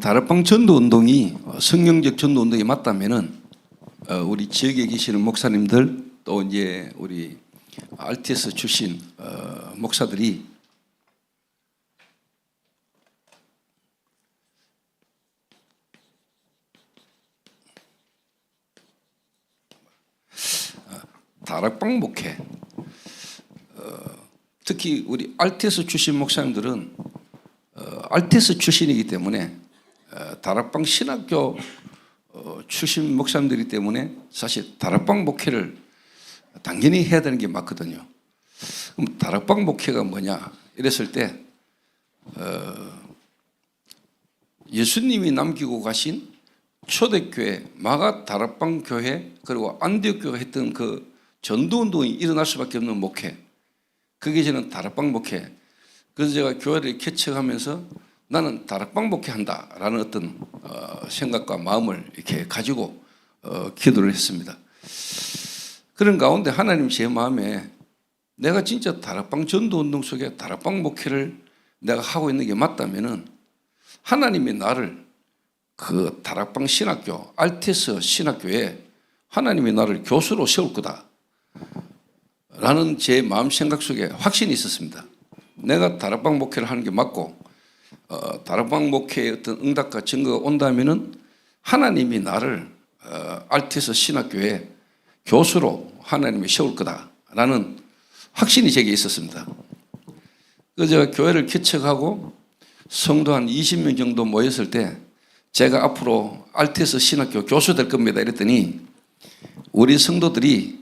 다락방 전도 운동이 성경적 전도 운동이 맞다면은 우리 지역에 계시는 목사님들 또 이제 우리 RTS 출신 목사들이 다락방 목회, 특히 우리 RTS 출신 목사님들은 RTS 출신이기 때문에 다락방 신학교 출신 목사님들이기 때문에 사실 다락방 목회를 당연히 해야 되는 게 맞거든요. 그럼 다락방 목회가 뭐냐 이랬을 때 예수님이 남기고 가신 초대교회, 마가 다락방 교회 그리고 안디옥 교회가 했던 그 전도운동이 일어날 수밖에 없는 목회, 그게 저는 다락방 목회. 그래서 제가 교회를 개척하면서 나는 다락방 목회한다라는 어떤 생각과 마음을 이렇게 가지고 기도를 했습니다. 그런 가운데 하나님 제 마음에 내가 진짜 다락방 전도운동 속에 다락방 목회를 내가 하고 있는 게 맞다면은 하나님이 나를 그 다락방 신학교, RTS 신학교에 하나님이 나를 교수로 세울 거다 라는 제 마음 생각 속에 확신이 있었습니다. 내가 다락방 목회를 하는 게 맞고 다락방 목회의 어떤 응답과 증거가 온다면은 하나님이 나를 RTS 신학교에 교수로 하나님이 세울 거다라는 확신이 제게 있었습니다. 그래서 제가 교회를 개척하고 성도 한 20명 정도 모였을 때 제가 앞으로 RTS 신학교 교수 될 겁니다 이랬더니 우리 성도들이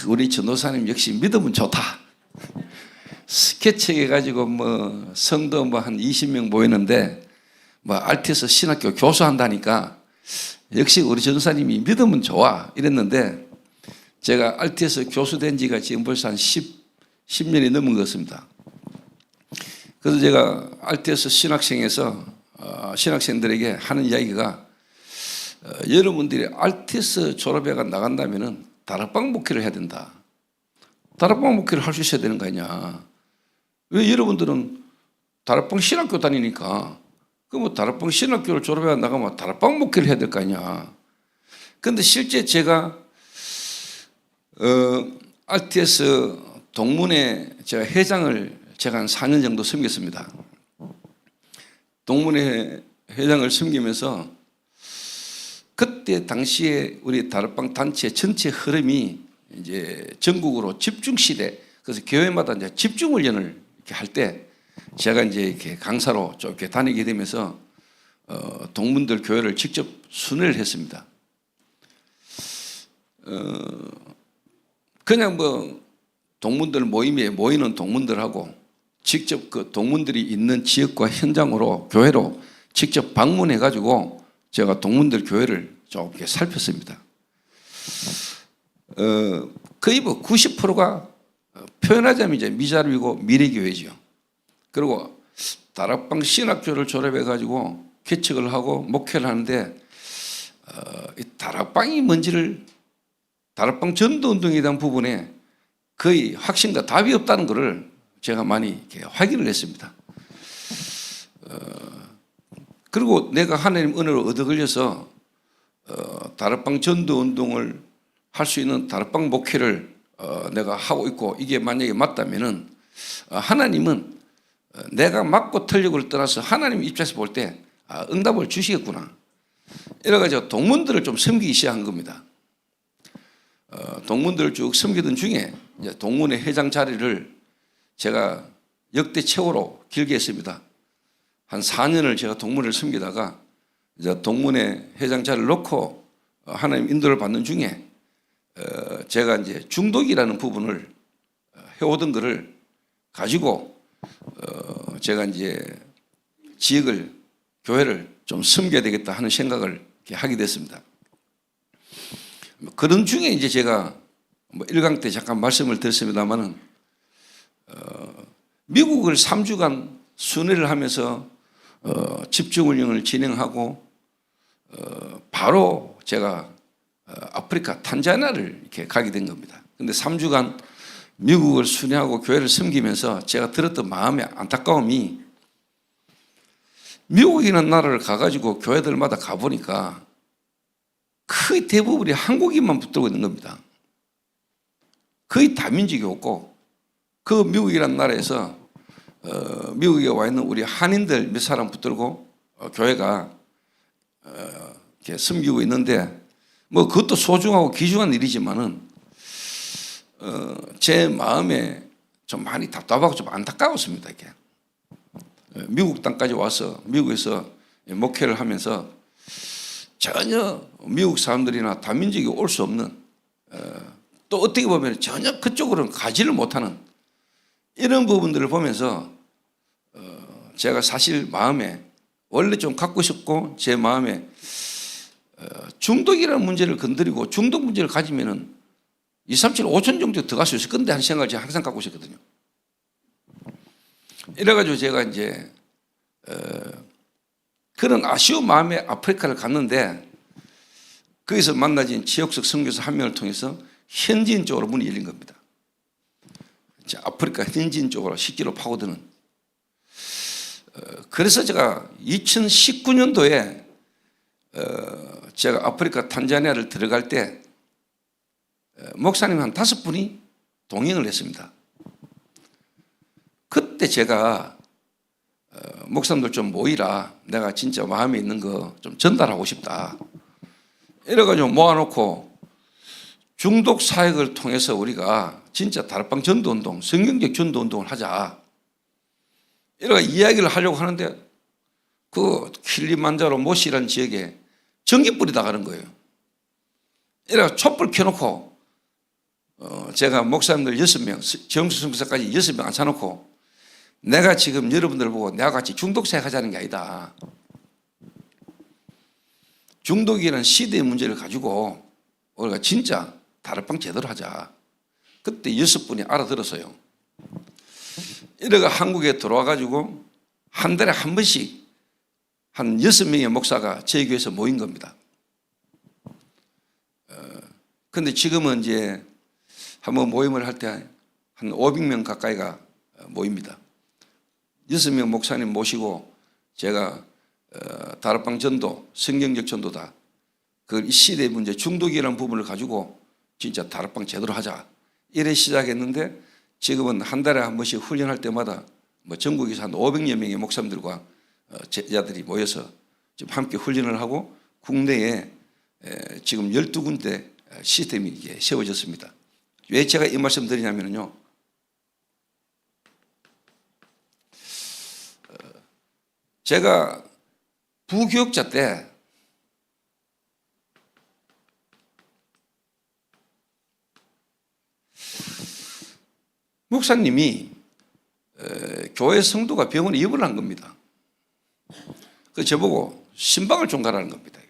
우리 전도사님 역시 믿으면 좋다. 개척해가지고 뭐 성도 뭐 한 20명 모이는데 뭐 RTS 신학교 교수한다니까 역시 우리 전도사님이 믿으면 좋아 이랬는데 제가 RTS 교수 된 지가 지금 벌써 한 10년이 넘은 것 같습니다. 그래서 제가 RTS 신학생에서 신학생들에게 하는 이야기가 여러분들이 RTS 졸업회가 나간다면은 다락방 목회를 해야 된다. 다락방 목회를 할 수 있어야 되는 거 아니냐. 왜 여러분들은 다락방 신학교 다니니까 그 다락방 신학교를 졸업해 나가면 다락방 목회를 해야 될 거 아니냐. 그런데 실제 제가 RTS 동문회 제가 회장을 제가 한 4년 정도 섬겼습니다. 동문회 회장을 섬기면서 그때 당시에 우리 다락방 단체 전체 흐름이 이제 전국으로 집중 시대, 그래서 교회마다 이제 집중 훈련을 이렇게 할 때 제가 이제 이렇게 강사로 좀 이렇게 다니게 되면서 동문들 교회를 직접 순회를 했습니다. 그냥 뭐 동문들 모임에 모이는 동문들하고 직접 그 동문들이 있는 지역과 현장으로 교회로 직접 방문해 가지고 제가 동문들 교회를 좀 이렇게 살폈습니다. 거의 뭐 90%가 표현하자면 이제 미자립이고 미래교회죠. 그리고 다락방 신학교를 졸업해 가지고 개척을 하고 목회를 하는데 이 다락방이 뭔지를 다락방 전도운동에 대한 부분에 거의 확신과 답이 없다는 것을 제가 많이 이렇게 확인을 했습니다. 그리고 내가 하나님 은혜로 얻어 걸려서 다락방 전도운동을 할 수 있는 다락방 목회를 내가 하고 있고 이게 만약에 맞다면은 하나님은 내가 맞고 틀리고를 떠나서 하나님 입장에서 볼 때 응답을 주시겠구나. 이래가지고 동문들을 좀 섬기기 시작한 겁니다. 동문들을 쭉 섬기던 중에 이제 동문회 회장 자리를 제가 역대 최고로 길게 했습니다. 한 4년을 제가 동문회를 섬기다가 이제 동문회 회장 자리를 놓고 하나님 인도를 받는 중에 제가 이제 중독이라는 부분을 해오던 것을 가지고 제가 이제 지역을 교회를 좀 섬겨야 되겠다 하는 생각을 하게 됐습니다. 그런 중에 이제 제가 뭐 1강 때 잠깐 말씀을 드렸습니다만은 미국을 3주간 순회를 하면서 집중훈련을 진행하고 바로 제가 아프리카 탄자니아를 이렇게 가게 된 겁니다. 근데 3주간 미국을 순회하고 교회를 섬기면서 제가 들었던 마음의 안타까움이 미국이라는 나라를 가가지고 교회들마다 가보니까 거의 대부분이 한국인만 붙들고 있는 겁니다. 거의 다민족이 없고 그 미국이라는 나라에서 미국에 와 있는 우리 한인들 몇 사람 붙들고 교회가 이렇게 섬기고 있는데 뭐 그것도 소중하고 귀중한 일이지만은 제 마음에 좀 많이 답답하고 좀 안타까웠습니다. 이게 미국 땅까지 와서 미국에서 목회를 하면서 전혀 미국 사람들이나 다민족이 올 수 없는 또 어떻게 보면 전혀 그쪽으로는 가지를 못하는 이런 부분들을 보면서 제가 사실 마음에 원래 좀 갖고 싶고 제 마음에 중독이라는 문제를 건드리고 중독 문제를 가지면은 2, 3, 7, 5천 정도 들어갈 수 있을 건데 하는 생각을 제가 항상 갖고 있었거든요. 이래가지고 제가 이제 그런 아쉬운 마음에 아프리카를 갔는데 거기서 만나진 지역석 선교사 한 명을 통해서 현지인 쪽으로 문이 열린 겁니다. 아프리카 현지인 쪽으로 실제로 파고드는. 그래서 제가 2019년도에 제가 아프리카 탄자니아를 들어갈 때 목사님 한 5분이 동행을 했습니다. 그때 제가 목사님들 좀 모이라, 내가 진짜 마음에 있는 거 좀 전달하고 싶다. 이래가지고 모아놓고 중독 사역을 통해서 우리가 진짜 다락방 전도운동, 성경적 전도운동을 하자. 이렇게 이야기를 하려고 하는데 그 킬리만자로 모시라는 지역에 전기불이 나가는 거예요. 이래서 촛불 켜놓고 제가 목사님들 6명, 정수 선교사까지 6명 앉혀놓고 내가 지금 여러분들 보고 내가 같이 중독 사역하자는 게 아니다. 중독이라는 시대의 문제를 가지고 우리가 진짜 다락방 제대로 하자. 그때 6분이 알아들었어요. 이래가 한국에 들어와가지고 한 달에 한 번씩 한 6명의 목사가 저희 교회에서 모인 겁니다. 근데 지금은 이제 한번 모임을 할 때 한 500명 가까이가 모입니다. 6명 목사님 모시고 제가 다락방 전도, 성경적 전도다. 그 시대의 문제, 중독이라는 부분을 가지고 진짜 다락방 제대로 하자. 이래 시작했는데 지금은 한 달에 한 번씩 훈련할 때마다 뭐 전국에서 한 500여 명의 목사님들과 제자들이 모여서 지금 함께 훈련을 하고 국내에 지금 12군데 시스템이 이게 세워졌습니다. 왜 제가 이 말씀 드리냐면요. 제가 부교육자 때 목사님이 교회 성도가 병원에 입원을 한 겁니다. 그래서 저보고 신방을 좀 가라는 겁니다.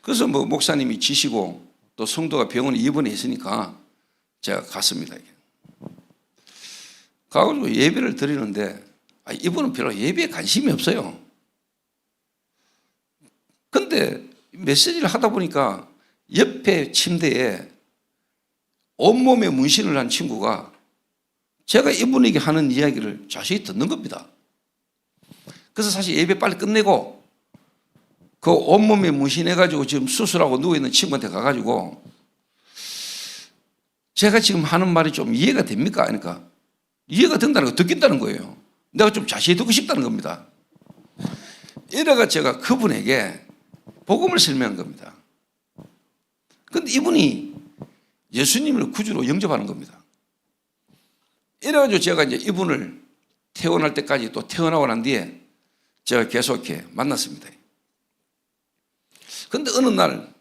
그래서 뭐 목사님이 지시고 또 성도가 병원에 입원해 있으니까 제가 갔습니다. 가가지고 예배를 드리는데 이분은 별로 예배에 관심이 없어요. 근데 메시지를 하다 보니까 옆에 침대에 온몸에 문신을 한 친구가 제가 이분에게 하는 이야기를 자세히 듣는 겁니다. 그래서 사실 예배 빨리 끝내고 그 온몸에 문신해가지고 지금 수술하고 누워있는 친구한테 가가지고 제가 지금 하는 말이 좀 이해가 됩니까? 그러니까 이해가 된다는 거 듣겠다는 거예요. 내가 좀 자세히 듣고 싶다는 겁니다. 이래가 제가 그분에게 복음을 설명한 겁니다. 그런데 이분이 예수님을 구주로 영접하는 겁니다. 이래가지고 제가 이제 이분을 태어날 때까지 또 태어나고 난 뒤에 제가 계속 이렇게 만났습니다. 그런데 어느 날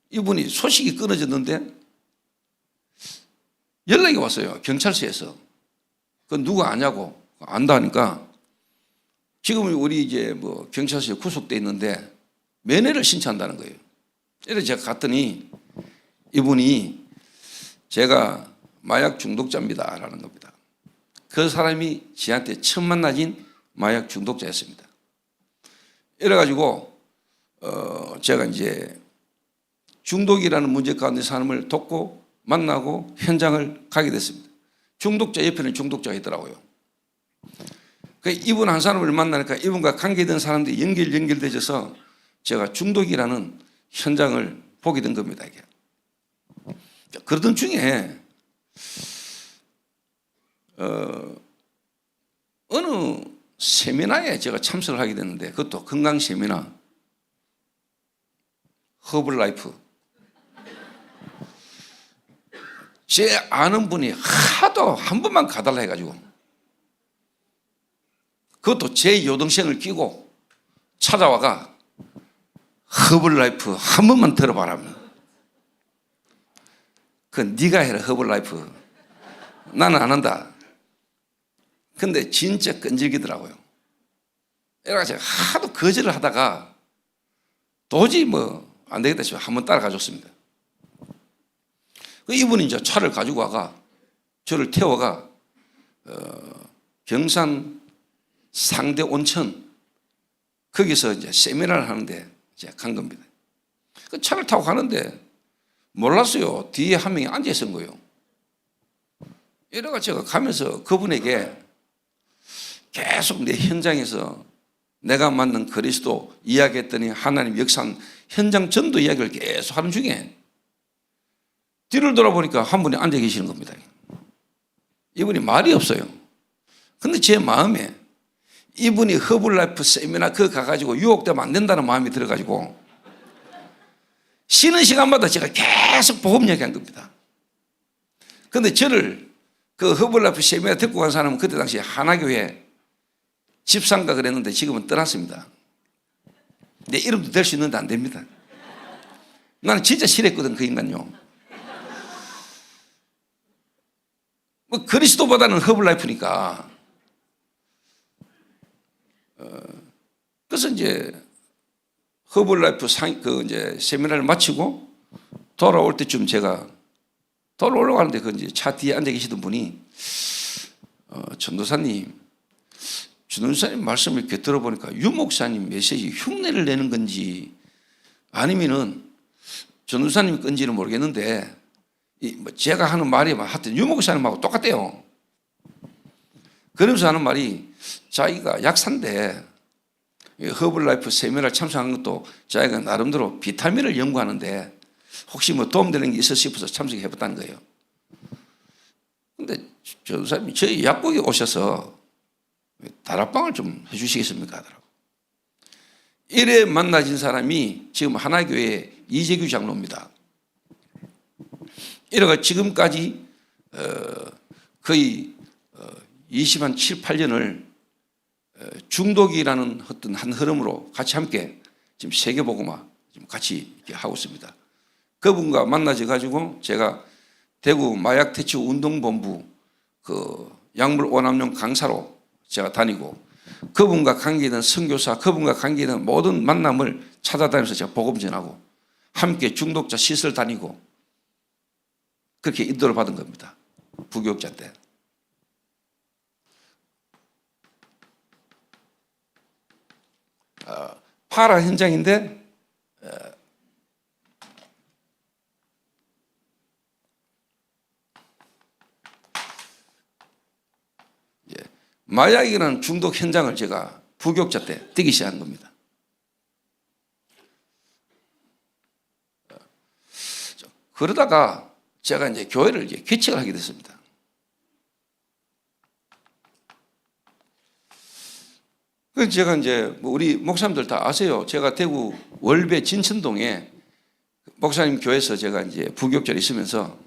이분이 소식이 끊어졌는데 연락이 왔어요. 경찰서에서. 그 누가 아냐고. 안다니까 지금 우리 이제 뭐 경찰서에 구속돼 있는데 면회를 신청한다는 거예요. 그래서 제가 갔더니 이분이 제가 마약 중독자입니다 라는 겁니다. 그 사람이 저한테 처음 만나진 마약 중독자였습니다. 이래가지고 제가 이제 중독이라는 문제 가운데 사람을 돕고 만나고 현장을 가게 됐습니다. 중독자 옆에는 중독자가 있더라고요. 그 이분 한 사람을 만나니까 이분과 관계된 사람들이 연결되어서 제가 중독이라는 현장을 보게 된 겁니다. 이게. 그러던 중에 어느 세미나에 제가 참석을 하게 됐는데, 그것도 건강 세미나, 허블라이프. 제 아는 분이 하도 한 번만 가달라 해가지고, 그것도 제 여동생을 끼고 찾아와가 허블라이프 한 번만 들어봐라. 그 네가 해라 허블라이프. 나는 안 한다. 근데 진짜 끈질기더라고요. 이래가지고 하도 거절을 하다가 도저히 안 되겠다 싶어 한번 따라가 줬습니다. 이분이 이제 차를 가지고 와가 저를 태워가 경산 상대 온천, 거기서 이제 세미나를 하는데 이제 간 겁니다. 그 차를 타고 가는데 몰랐어요. 뒤에 한 명이 앉아 있은 거예요. 이래가 제가 가면서 그분에게 계속 내 현장에서 내가 만난 그리스도 이야기했더니 하나님 역사한 현장 전도 이야기를 계속 하는 중에 뒤를 돌아보니까 한 분이 앉아 계시는 겁니다. 이분이 말이 없어요. 근데 제 마음에 이분이 허블라이프 세미나 그거 가가지고 유혹되면 안 된다는 마음이 들어가지고 쉬는 시간마다 제가 계속 복음 얘기한 겁니다. 근데 저를 그 허블라이프 세미나 듣고 간 사람은 그때 당시 하나교회 집사인가 그랬는데 지금은 떠났습니다. 내 이름도 될 수 있는데 안 됩니다. 나는 진짜 싫었거든, 그 인간요. 그리스도보다는 허블라이프니까. 그래서 이제 허블라이프 이제 세미나를 마치고 돌아올 때쯤 제가 돌아오려고 하는데 그 이제 차 뒤에 앉아 계시던 분이 전도사님, 전도사님 말씀을 이렇게 들어보니까 유 목사님 메시지 흉내를 내는 건지 아니면은 전도사님 건지는 모르겠는데 제가 하는 말이 하여튼 유 목사님하고 똑같대요. 그러면서 하는 말이 자기가 약사인데 허블라이프 세미나를 참석한 것도 자기가 나름대로 비타민을 연구하는데 혹시 도움되는 게 있을까 싶어서 참석해봤다는 거예요. 근데 전도사님이 저희 약국에 오셔서 다락방을 좀 해주시겠습니까? 하더라고. 이래 만나진 사람이 지금 하나교회 이재규 장로입니다. 이래가 지금까지 거의 27, 8년을 중독이라는 어떤 한 흐름으로 같이 함께 지금 세계복음화 지금 같이 이렇게 하고 있습니다. 그분과 만나져 가지고 제가 대구 마약 퇴치 운동본부 그 약물 오남용 강사로 제가 다니고 그분과 관계된 선교사, 그분과 관계된 모든 만남을 찾아다니면서 제가 복음 전하고 함께 중독자 시설 다니고 그렇게 인도를 받은 겁니다. 부교육자 때. 파라 현장인데 마약이라는 중독 현장을 제가 부교육자 때 뛰기 시작한 겁니다. 그러다가 제가 이제 교회를 이제 개척을 하게 됐습니다. 그래서 제가 이제 우리 목사님들 다 아세요. 제가 대구 월배 진천동에 목사님 교회에서 제가 이제 부교육자로 있으면서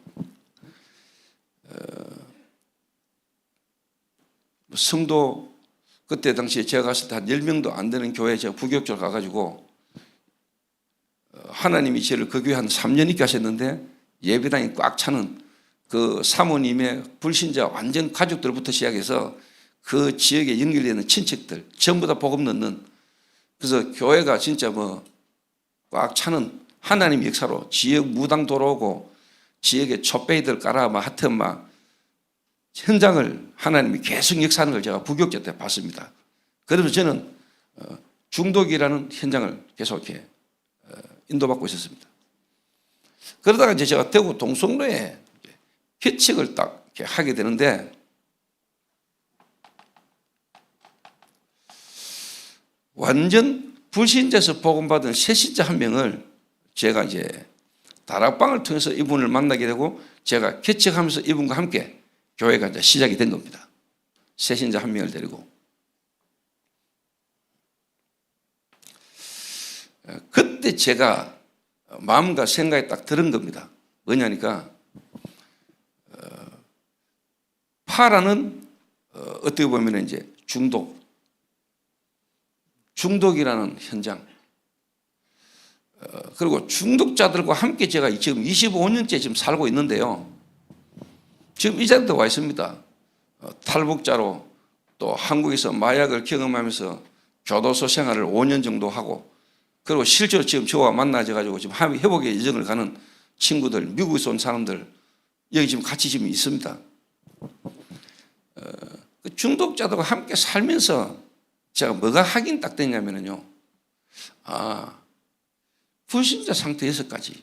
성도 그때 당시에 제가 갔을 때 한 10명도 안 되는 교회에 제가 부교육자로 가가지고 하나님이 저를 그 교회 한 3년 있게 하셨는데 예배당이 꽉 차는 그 사모님의 불신자 완전 가족들부터 시작해서 그 지역에 연결되는 친척들 전부 다 복음 넣는 그래서 교회가 진짜 꽉 차는 하나님 역사로 지역 무당 돌아오고 지역에 촛배들 깔아 하여튼 현장을 하나님이 계속 역사하는 걸 제가 부교육자 때 봤습니다. 그래서 저는 중독이라는 현장을 계속 이렇게 인도받고 있었습니다. 그러다가 이제 제가 대구 동성로에 개척을 딱 이렇게 하게 되는데 완전 불신자에서 복음받은 새신자 한 명을 제가 이제 다락방을 통해서 이분을 만나게 되고 제가 개척하면서 이분과 함께 교회가 이제 시작이 된 겁니다. 새신자 한 명을 데리고. 그때 제가 마음과 생각이 딱 들은 겁니다. 뭐냐니까 파라는 어떻게 보면 이제 중독이라는 현장, 그리고 중독자들과 함께 제가 지금 25년째 지금 살고 있는데요. 지금 이 자리에 와 있습니다. 탈북자로 또 한국에서 마약을 경험하면서 교도소 생활을 5년 정도 하고, 그리고 실제로 지금 저와 만나져가지고 지금 회복의 여정을 가는 친구들, 미국에서 온 사람들 여기 지금 같이 지금 있습니다. 그 중독자들과 함께 살면서 제가 뭐가 확인 딱 됐냐면요. 불신자 상태에서까지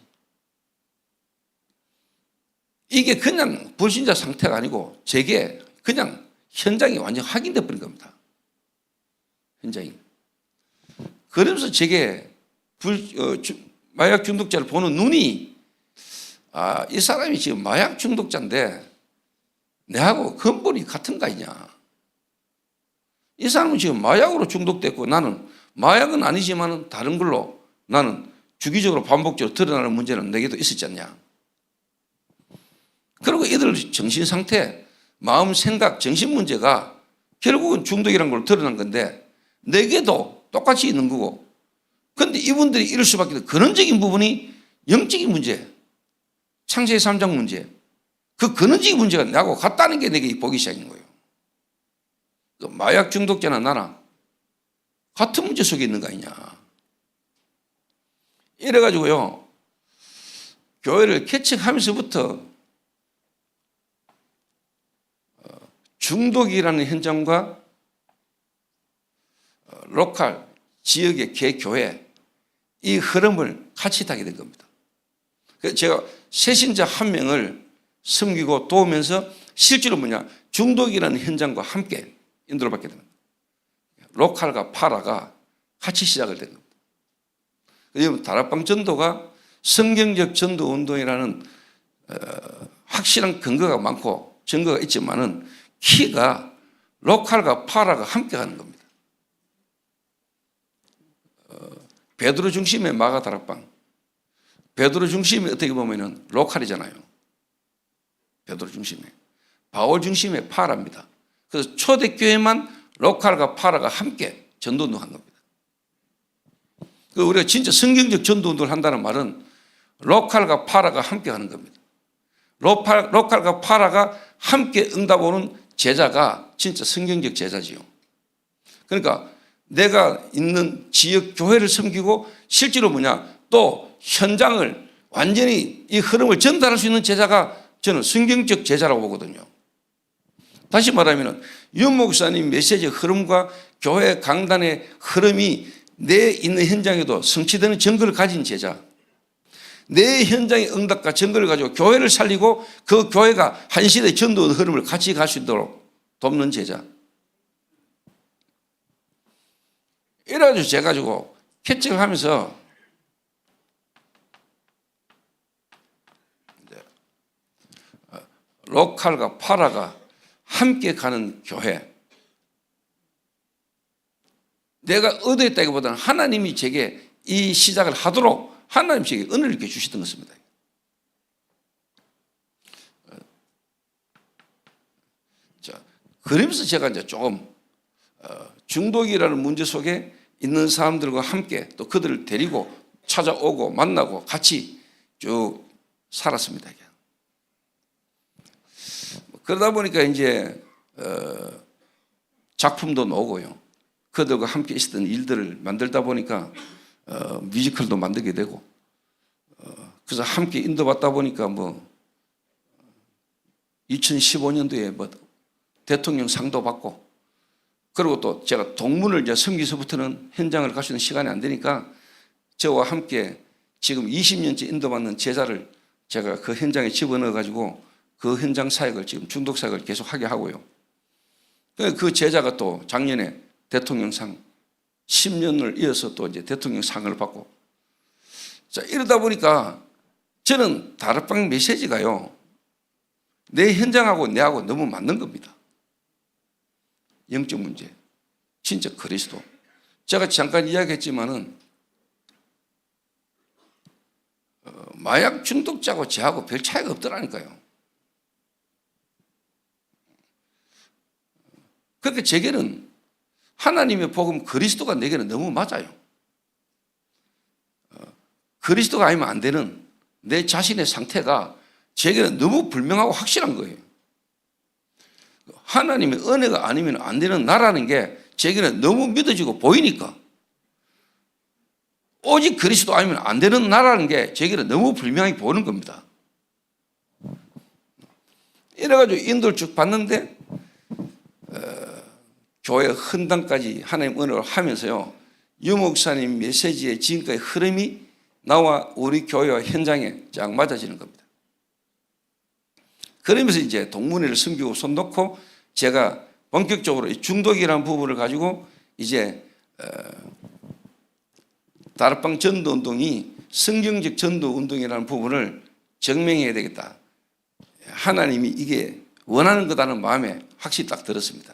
이게 그냥 불신자 상태가 아니고 제게 그냥 현장이 완전 확인돼 버린 겁니다. 현장이. 그러면서 제게 마약 중독자를 보는 눈이 이 사람이 지금 마약 중독자인데 내하고 근본이 같은 거 아니냐. 이 사람은 지금 마약으로 중독됐고 나는 마약은 아니지만 다른 걸로 나는 주기적으로 반복적으로 드러나는 문제는 내게도 있었지 않냐. 그리고 이들 정신 상태, 마음, 생각, 정신 문제가 결국은 중독이라는 걸 드러난 건데 내게도 똑같이 있는 거고, 그런데 이분들이 이럴 수밖에 없는 근원적인 부분이 영적인 문제, 창세기 3장 문제, 그 근원적인 문제가 나하고 같다는 게 내게 보기 시작인 거예요. 그 마약 중독자나 나나 같은 문제 속에 있는 거 아니냐. 이래가지고요, 교회를 개척하면서부터 중독이라는 현장과 로컬, 지역의 개교회, 이 흐름을 같이 타게 된 겁니다. 그래서 제가 새신자 한 명을 섬기고 도우면서 실제로 중독이라는 현장과 함께 인도를 받게 됩니다. 로컬과 파라가 같이 시작을 된 겁니다. 그래서 다락방 전도가 성경적 전도 운동이라는 확실한 근거가 많고 증거가 있지만은 키가 로컬과 파라가 함께 가는 겁니다. 베드로 중심의 마가 다락방, 베드로 중심이 어떻게 보면은 로컬이잖아요. 베드로 중심에 바울 중심의 파라입니다. 그래서 초대교회만 로컬과 파라가 함께 전도운동한 겁니다. 우리가 진짜 성경적 전도운동을 한다는 말은 로컬과 파라가 함께 하는 겁니다. 로컬과 파라가 함께 응답오는 제자가 진짜 성경적 제자지요. 그러니까 내가 있는 지역 교회를 섬기고 실제로 또 현장을 완전히 이 흐름을 전달할 수 있는 제자가 저는 성경적 제자라고 보거든요. 다시 말하면 윤 목사님 메시지 흐름과 교회 강단의 흐름이 내 있는 현장에도 성취되는 증거를 가진 제자, 내 현장의 응답과 증거를 가지고 교회를 살리고 그 교회가 한 시대의 전도 흐름을 같이 갈 수 있도록 돕는 제자. 이래가지고 제가 개척을 하면서 로컬과 파라가 함께 가는 교회, 내가 얻어했다기보다는 하나님이 제게 이 시작을 하도록 하나님이 제게 은혜를 이렇게 주시던 것입니다. 자, 그러면서 제가 이제 조금 중독이라는 문제 속에 있는 사람들과 함께 또 그들을 데리고 찾아오고 만나고 같이 쭉 살았습니다. 그러다 보니까 이제 작품도 나오고요. 그들과 함께 있었던 일들을 만들다 보니까 뮤지컬도 만들게 되고, 그래서 함께 인도받다 보니까 2015년도에 대통령 상도 받고, 그리고 또 제가 동문을 이제 섬기서부터는 현장을 갈 수 있는 시간이 안 되니까 저와 함께 지금 20년째 인도받는 제자를 제가 그 현장에 집어넣어 가지고 그 현장 사역을 지금 중독 사역을 계속 하게 하고요. 그 제자가 또 작년에 대통령상 10년을 이어서 또 이제 대통령 상을 받고. 자, 이러다 보니까 저는 다락방 메시지가요, 내 현장하고 내하고 너무 맞는 겁니다. 영적 문제, 진짜 그리스도. 제가 잠깐 이야기했지만은 마약 중독자하고 저하고 별 차이가 없더라니까요. 그러니까 제게는 하나님의 복음 그리스도가 내게는 너무 맞아요. 그리스도가 아니면 안 되는 내 자신의 상태가 제게는 너무 분명하고 확실한 거예요. 하나님의 은혜가 아니면 안 되는 나라는 게 제게는 너무 믿어지고 보이니까, 오직 그리스도 아니면 안 되는 나라는 게 제게는 너무 분명하게 보이는 겁니다. 이래가지고 인도를 쭉 봤는데 교회 헌당까지 하나님 은혜를 하면서요, 유 목사님 메시지의 지금까지 흐름이 나와 우리 교회와 현장에 쫙 맞아지는 겁니다. 그러면서 이제 동문회를 섬기고 손 놓고 제가 본격적으로 중독이라는 부분을 가지고 이제 다락방 전도 운동이 성경적 전도 운동이라는 부분을 증명해야 되겠다. 하나님이 이게 원하는 거다는 마음에 확실히 딱 들었습니다.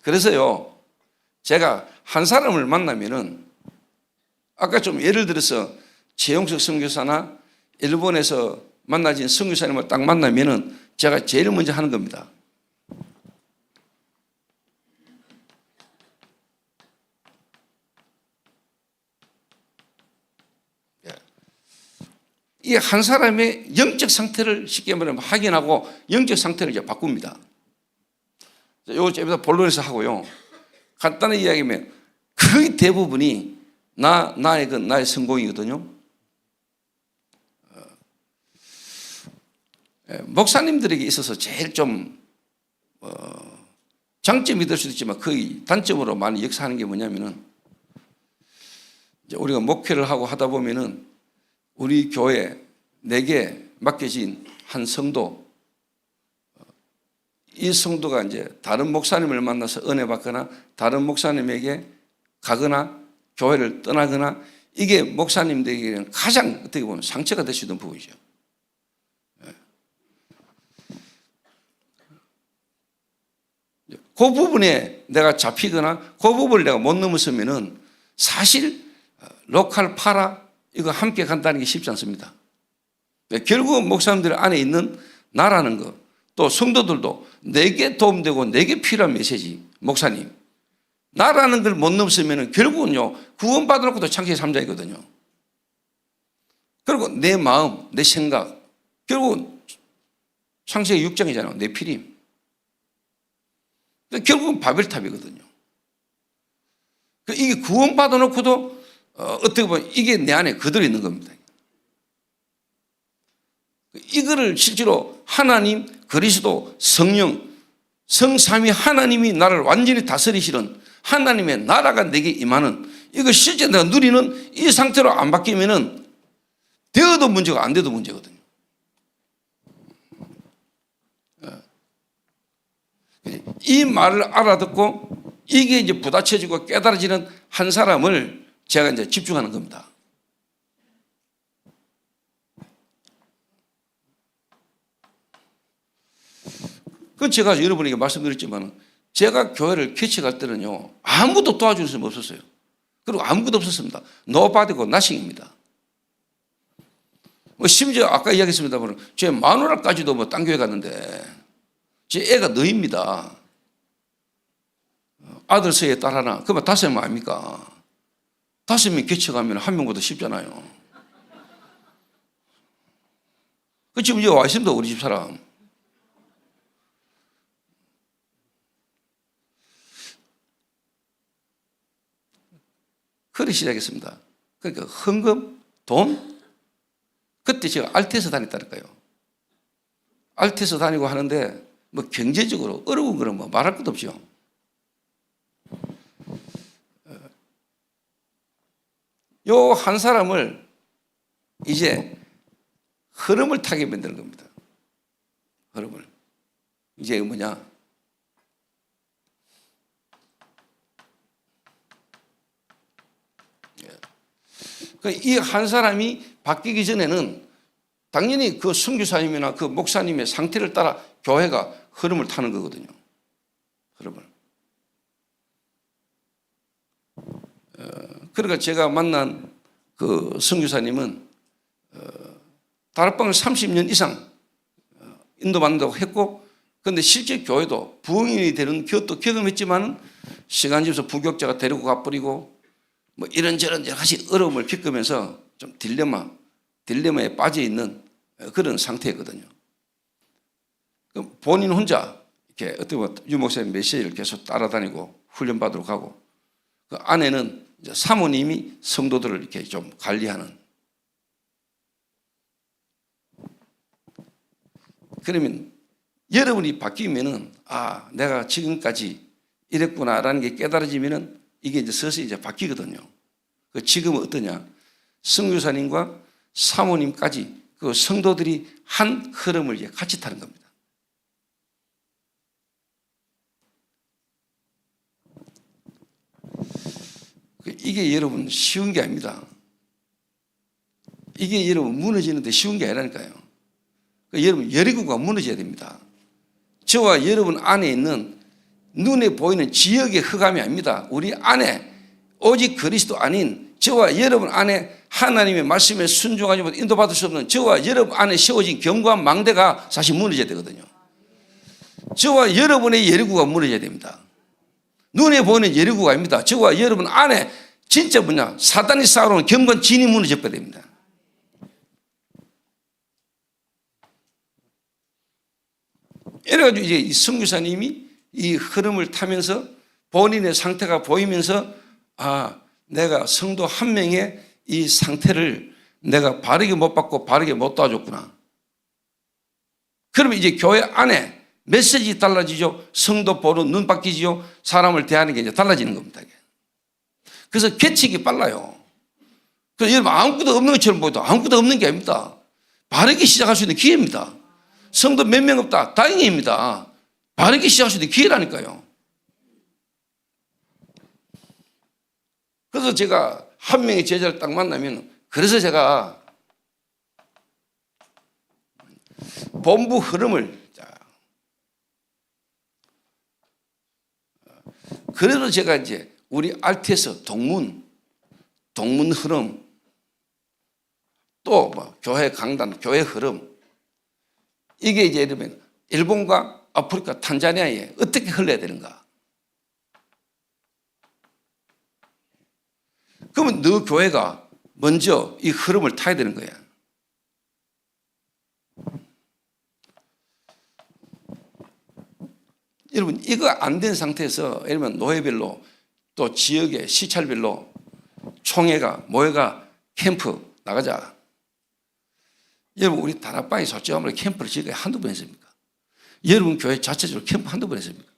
그래서요, 제가 한 사람을 만나면은 아까 좀 예를 들어서 최용석 선교사나 일본에서 만나진 선교사님을 딱 만나면은 제가 제일 먼저 하는 겁니다. 이 한 사람의 영적 상태를 쉽게 말하면 확인하고 영적 상태를 이제 바꿉니다. 요거 좀 본론에서 하고요. 간단히 이야기하면 거의 대부분이 나의 성공이거든요. 목사님들에게 있어서 제일 좀 장점이 될 수도 있지만 거의 단점으로 많이 역사하는 게 뭐냐면은, 이제 우리가 목회를 하고 하다 보면은 우리 교회 내게 맡겨진 한 성도, 이 성도가 이제 다른 목사님을 만나서 은혜 받거나 다른 목사님에게 가거나 교회를 떠나거나, 이게 목사님들에게는 가장 어떻게 보면 상처가 될 수 있는 부분이죠. 그 부분에 내가 잡히거나 그 부분을 내가 못 넘었으면은 사실 로컬 파라 이거 함께 간다는 게 쉽지 않습니다. 결국 목사님들 안에 있는 나라는 거, 또 성도들도 내게 도움되고 내게 필요한 메시지, 목사님 나라는 걸 못 넘으면 결국은요 구원받아 놓고도 창세기 3장이거든요. 그리고 내 마음, 내 생각, 결국은 창세기 6장이잖아요. 내 피림. 결국은 바벨탑이거든요. 이게 구원받아 놓고도 어떻게 보면 이게 내 안에 그대로 있는 겁니다. 이거를 실제로 하나님, 그리스도, 성령, 성삼위 하나님이 나를 완전히 다스리시는 하나님의 나라가 내게 임하는, 이거 실제 내가 누리는 이 상태로 안 바뀌면은 되어도 문제고 안 돼도 문제거든요. 이 말을 알아듣고 이게 이제 부딪혀지고 깨달아지는 한 사람을 제가 이제 집중하는 겁니다. 그건 제가 여러분에게 말씀드렸지만 제가 교회를 개척할 때는요 아무도 도와줄 수 없었어요. 그리고 아무것도 없었습니다. 노바디고 나싱입니다. 심지어 아까 이야기했습니다만 제 마누라까지도 뭐 딴 교회 갔는데 제 애가 너입니다. 아들 셋에 딸 하나. 그러면 5명 아닙니까? 5명 개척하면 한 명보다 쉽잖아요. 그 지금 여기 와 있습니다. 우리 집 사람. 그래 시작했습니다. 그러니까 헌금, 돈. 그때 제가 알테에서 다녔다니까요. 알테에서 다니고 하는데 뭐 경제적으로 어려운 거는 뭐 말할 것도 없죠. 요 한 사람을 이제 흐름을 타게 만드는 겁니다. 흐름을. 이제 뭐냐? 이 한 사람이 바뀌기 전에는 당연히 그 선교사님이나 그 목사님의 상태를 따라 교회가 흐름을 타는 거거든요. 흐름을. 그러니까 제가 만난 그 선교사님은 다락방을 30년 이상 인도받는다고 했고, 그런데 실제 교회도 부흥인이 되는 것도 경험했지만 시간 지나서 부격자가 데리고 가버리고 뭐 이런저런 여러 가지 어려움을 겪으면서 좀 딜레마에 빠져 있는 그런 상태였거든요. 본인 혼자 이렇게 어떻게 보면 유 목사님 메시지를 계속 따라다니고 훈련받으러 가고, 그 안에는 이제 사모님이 성도들을 이렇게 좀 관리하는. 그러면 여러분이 바뀌면은 아, 내가 지금까지 이랬구나라는 게 깨달아지면은 이게 이제 서서히 이제 바뀌거든요. 그 지금은 어떠냐? 선교사님과 사모님까지 그 성도들이 한 흐름을 이제 같이 타는 겁니다. 이게 여러분 쉬운 게 아닙니다. 이게 여러분 무너지는데 쉬운 게 아니라니까요. 여러분 여리고가 무너져야 됩니다. 저와 여러분 안에 있는 눈에 보이는 지역의 흑암이 아닙니다. 우리 안에 오직 그리스도 아닌 저와 여러분 안에 하나님의 말씀에 순종하지 못해 인도받을 수 없는 저와 여러분 안에 세워진 견고한 망대가 사실 무너져야 되거든요. 저와 여러분의 여리고가 무너져야 됩니다. 눈에 보이는 여리고가 아닙니다. 저와 여러분 안에 진짜 뭐냐, 사단이 쌓아놓은 견고한 진이 무너져 버려야 됩니다. 이래가지고 이제 이 선교사님이 이 흐름을 타면서 본인의 상태가 보이면서 아, 내가 성도 한 명의 이 상태를 내가 바르게 못 받고 바르게 못 도와줬구나. 그러면 이제 교회 안에 메시지 달라지죠. 성도 보는 눈 바뀌지요. 사람을 대하는 게 이제 달라지는 겁니다. 그래서 개척이 빨라요. 그래서 여러분 아무것도 없는 것처럼 보여도 아무것도 없는 게 아닙니다. 바르게 시작할 수 있는 기회입니다. 성도 몇 명 없다. 다행입니다. 바르게 시작할 수 있는 기회라니까요. 그래서 제가 한 명의 제자를 딱 만나면, 그래서 제가 본부 흐름을, 그래서 제가 이제 우리 RTS 동문 흐름, 또 뭐 교회 강단, 교회 흐름, 이게 이제 이러면 일본과 아프리카, 탄자니아에 어떻게 흘러야 되는가? 그러면 너 교회가 먼저 이 흐름을 타야 되는 거야. 여러분 이거 안 된 상태에서 예를 들면 노예별로 또 지역의 시찰별로 총회가 모여가 캠프 나가자. 여러분 우리 다락방에 솔직히 말해 캠프를 지금까지 한두 번 했습니까? 여러분 교회 자체적으로 캠프 한두 번 했습니까?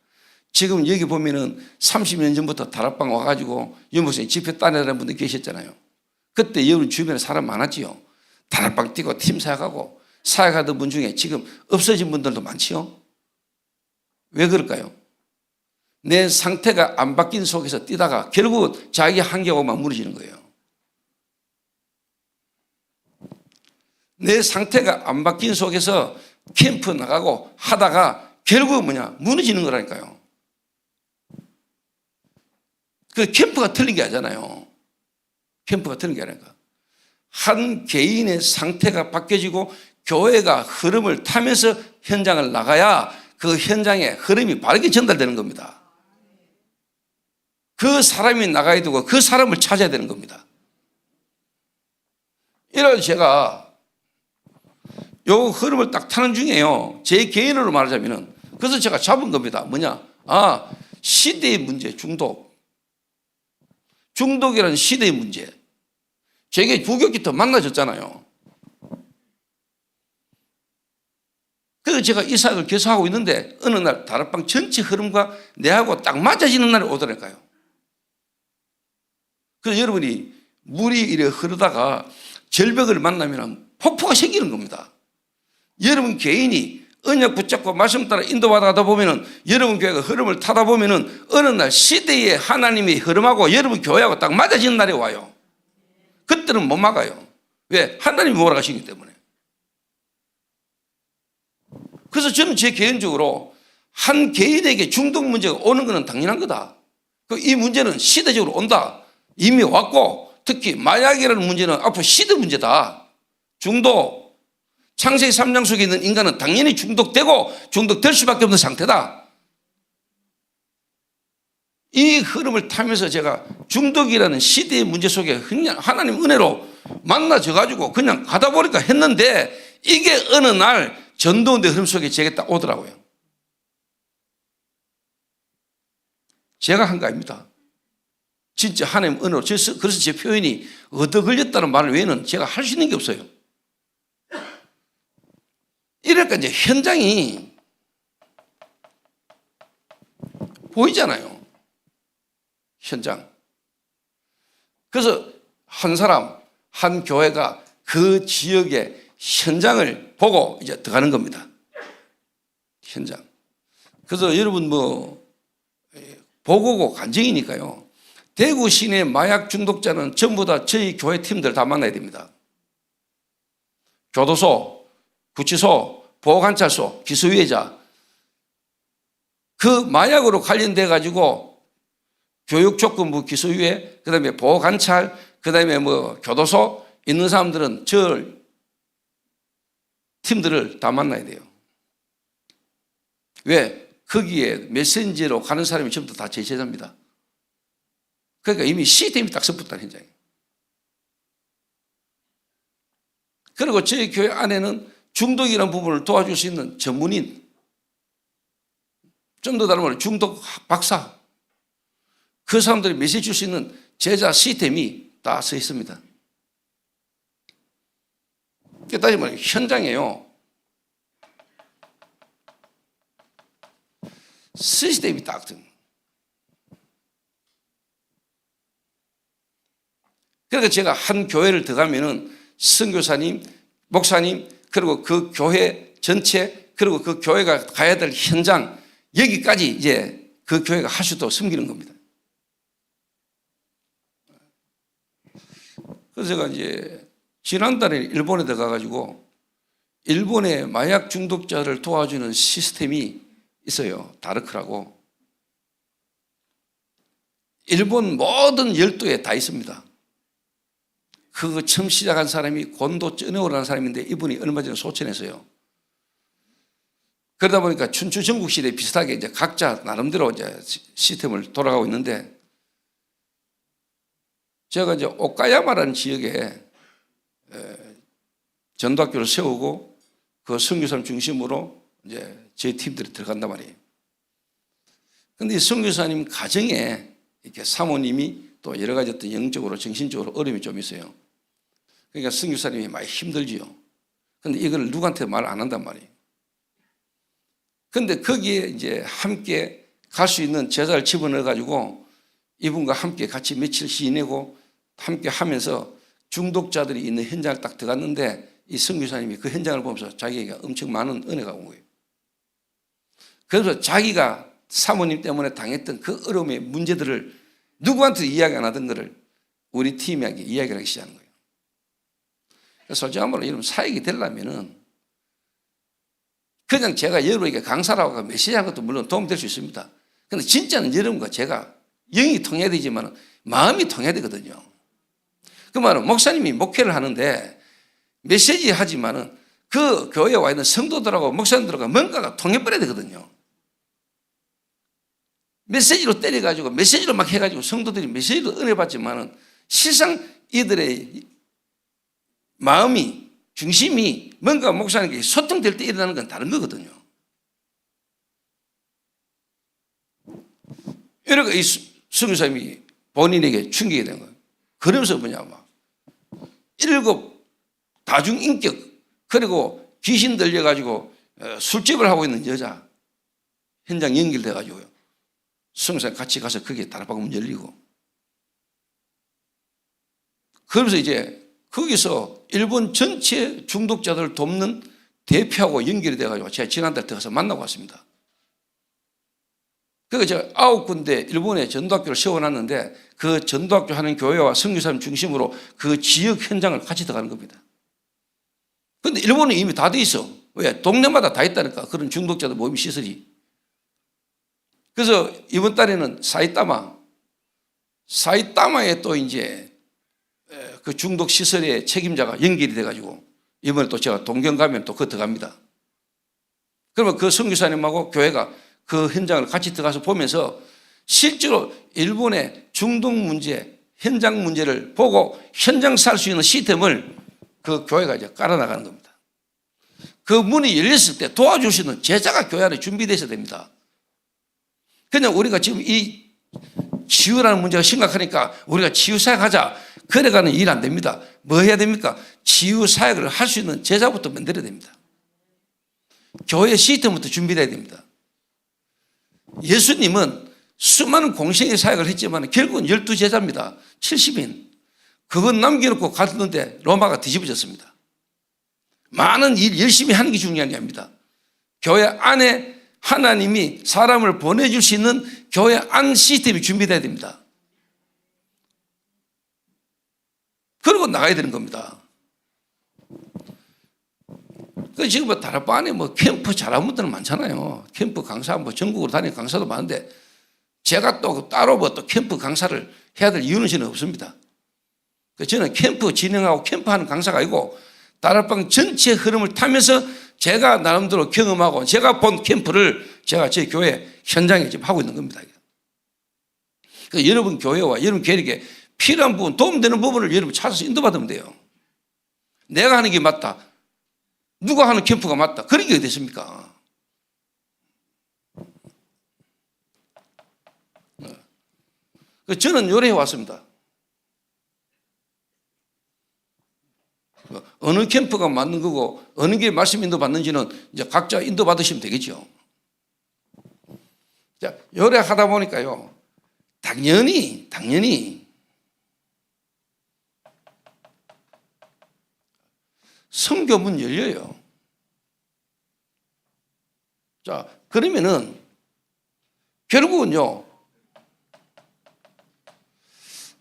지금 여기 보면은 30년 전부터 다락방 와가지고 유목사님 집회 따내라는 분들 계셨잖아요. 그때 여러분 주변에 사람 많았지요. 다락방 뛰고 팀 사역하고 사역하던 분 중에 지금 없어진 분들도 많지요. 왜 그럴까요? 내 상태가 안 바뀐 속에서 뛰다가 결국 자기 한계하고만 무너지는 거예요. 내 상태가 안 바뀐 속에서 캠프 나가고 하다가 결국 뭐냐, 무너지는 거라니까요. 그 캠프가 틀린 게 아니잖아요. 캠프가 틀린 게 아니니까. 한 개인의 상태가 바뀌어지고 교회가 흐름을 타면서 현장을 나가야 그 현장의 흐름이 바르게 전달되는 겁니다. 그 사람이 나가야 되고 그 사람을 찾아야 되는 겁니다. 이래서 제가 요 흐름을 딱 타는 중이에요. 제 개인으로 말하자면은. 그래서 제가 잡은 겁니다. 뭐냐? 아, 시대의 문제, 중독이라는 시대의 문제. 제게 부교기부터 만나졌잖아요. 그래서 제가 이 사역을 계속 하고 있는데 어느 날 다락방 전체 흐름과 내하고 딱 맞아지는 날이 오더라니까요. 그래서 여러분이 물이 이래 흐르다가 절벽을 만나면 폭포가 생기는 겁니다. 여러분 개인이 언약 붙잡고 말씀 따라 인도받아가다 보면은 여러분 교회가 흐름을 타다 보면은 어느 날 시대의 하나님의 흐름하고 여러분 교회하고 딱 맞아지는 날이 와요. 그때는 못 막아요. 왜? 하나님이 몰아가시기 때문에. 그래서 저는 제 개인적으로 한 개인에게 중독 문제가 오는 것은 당연한 거다. 이 문제는 시대적으로 온다. 이미 왔고, 특히 마약이라는 문제는 앞으로 시대 문제다. 중독. 창세기 3장 속에 있는 인간은 당연히 중독되고 중독될 수밖에 없는 상태다. 이 흐름을 타면서 제가 중독이라는 시대의 문제 속에 그냥 하나님 은혜로 만나져가지고 그냥 가다 보니까 했는데 이게 어느 날 전도운동 흐름 속에 제게 딱 오더라고요. 제가 한 거 아닙니다. 진짜 하나님 은혜로. 그래서 제 표현이 얻어 걸렸다는 말 외에는 제가 할 수 있는 게 없어요. 이러니까 이제 현장이 보이잖아요. 현장. 그래서 한 사람, 한 교회가 그 지역의 현장을 보고 이제 들어가는 겁니다. 현장. 그래서 여러분 보고고 간증이니까요. 대구 시내 마약 중독자는 전부 다 저희 교회 팀들 다 만나야 됩니다. 교도소, 구치소, 보호관찰소, 기소유예자. 그 마약으로 관련돼 가지고 교육조건부 기소유예, 그 다음에 보호관찰, 그 다음에 교도소 있는 사람들은 저 팀들을 다 만나야 돼요. 왜? 거기에 메신저로 가는 사람이 전부 다 제 제자입니다. 그러니까 이미 시스템이 딱 섰붙다는 현장이에요. 그리고 저희 교회 안에는 중독이라는 부분을 도와줄 수 있는 전문인, 좀 더 다른 말로 중독 박사, 그 사람들이 메시지 줄 수 있는 제자 시스템이 다 서 있습니다. 다시 말해 현장이에요. 시스템이 딱 듭니다. 그러니까 제가 한 교회를 들어가면은 선교사님, 목사님, 그리고 그 교회 전체, 그리고 그 교회가 가야 될 현장, 여기까지 이제 그 교회가 할 수 있도록 섬기는 겁니다. 그래서 제가 이제 지난달에 일본에 들어가가지고 일본의 마약 중독자를 도와주는 시스템이 있어요. 다르크라고. 일본 모든 열도에 다 있습니다. 그거 처음 시작한 사람이 곤도 쩌네오라는 사람인데 이분이 얼마 전에 소천했어요. 그러다 보니까 춘추 전국시대 비슷하게 이제 각자 나름대로 이제 시스템을 돌아가고 있는데 제가 이제 오카야마라는 지역에 전도학교를 세우고 그 선교사님 중심으로 이제 제 팀들이 들어간단 말이에요. 근데 이 선교사님 가정에 이렇게 사모님이 또 여러 가지 어떤 영적으로 정신적으로 어려움이 좀 있어요. 그러니까 선교사님이 많이 힘들지요. 근데 이걸 누구한테 말 안 한단 말이에요. 근데 거기에 이제 함께 갈 수 있는 제자를 집어넣어 가지고 이분과 함께 같이 며칠 지내고 함께 하면서 중독자들이 있는 현장을 딱 들어갔는데 이 선교사님이 그 현장을 보면서 자기에게 엄청 많은 은혜가 온 거예요. 그래서 자기가 사모님 때문에 당했던 그 어려움의 문제들을 누구한테 이야기 안 하던 것을 우리 팀에게 이야기를 하기 시작하는 거예요. 그래서 솔직히 말로 여러분 사역이 되려면은 그냥 제가 여러분에게 강사라고 메시지하는 것도 물론 도움될 수 있습니다. 그런데 진짜는 여러분과 제가 영이 통해야 되지만 마음이 통해야 되거든요. 그 말은 목사님이 목회를 하는데 메시지 하지만은 그 교회에 와 있는 성도들하고 목사님들하고 뭔가가 통해버려야 되거든요. 메시지로 때려가지고 메시지로 막 해가지고 성도들이 메시지로 은혜 받지만은 실상 이들의 마음이 중심이 뭔가 목사님께 소통될 때 일어나는 건 다른 거거든요. 이러니까 이 선교사님이 본인에게 충격이 된 거예요. 그러면서 막 7 다중인격 그리고 귀신 들려가지고 술집을 하고 있는 여자 현장 연결돼가지고요. 선교사님 같이 가서 거기에 다락방문 열리고 그러면서 이제 거기서 일본 전체 중독자들을 돕는 대표하고 연결이 돼가지고 제가 지난달 들어가서 만나고 왔습니다. 그래서 제가 9군데 일본에 전도학교를 세워놨는데 그 전도학교 하는 교회와 선교사님 중심으로 그 지역 현장을 같이 들어가는 겁니다. 그런데 일본은 이미 다 돼 있어. 왜? 동네마다 다 있다니까. 그런 중독자들 모임 시설이. 그래서 이번 달에는 사이타마에 또 이제 그 중독 시설의 책임자가 연결이 돼가지고 이번에 또 제가 동경 가면 또 그거 들어갑니다. 그러면 그 선교사님하고 교회가 그 현장을 같이 들어가서 보면서 실제로 일본의 중독 문제, 현장 문제를 보고 현장 살 수 있는 시스템을 그 교회가 이제 깔아나가는 겁니다. 그 문이 열렸을 때 도와줄 수 있는 제자가 교회 안에 준비되어 있어야 됩니다. 그냥 우리가 지금 이 치유라는 문제가 심각하니까 우리가 치유사역 하자. 그래가는 일 안 됩니다. 뭐 해야 됩니까? 치유사역을 할 수 있는 제자부터 만들어야 됩니다. 교회 시스템부터 준비돼야 됩니다. 예수님은 수많은 공생의 사역을 했지만 결국은 12제자입니다. 70인. 그건 남겨놓고 갔는데 로마가 뒤집어졌습니다. 많은 일 열심히 하는 게 중요한 게 아닙니다. 교회 안에 하나님이 사람을 보내줄 수 있는 교회 안 시스템이 준비돼야 됩니다. 그러고 나가야 되는 겁니다. 지금 뭐 다락방 안에 뭐 캠프 잘하는 분들은 많잖아요. 캠프 강사 뭐 전국으로 다니는 강사도 많은데 제가 또 따로 뭐 또 캠프 강사를 해야 될 이유는 저는 없습니다. 저는 캠프 진행하고 캠프하는 강사가 아니고 다락방 전체 흐름을 타면서 제가 나름대로 경험하고 제가 본 캠프를 제가 제 교회 현장에 지금 하고 있는 겁니다. 그래서 여러분 교회와 여러분 계획에 필요한 부분, 도움되는 부분을 여러분 찾아서 인도받으면 돼요. 내가 하는 게 맞다. 누가 하는 캠프가 맞다. 그런 게 어디 있습니까? 저는 요래해 왔습니다. 어느 캠프가 맞는 거고 어느 게 말씀 인도받는지는 이제 각자 인도받으시면 되겠죠. 자, 요래하다 보니까요. 당연히 선교문 열려요. 자, 그러면은 결국은요.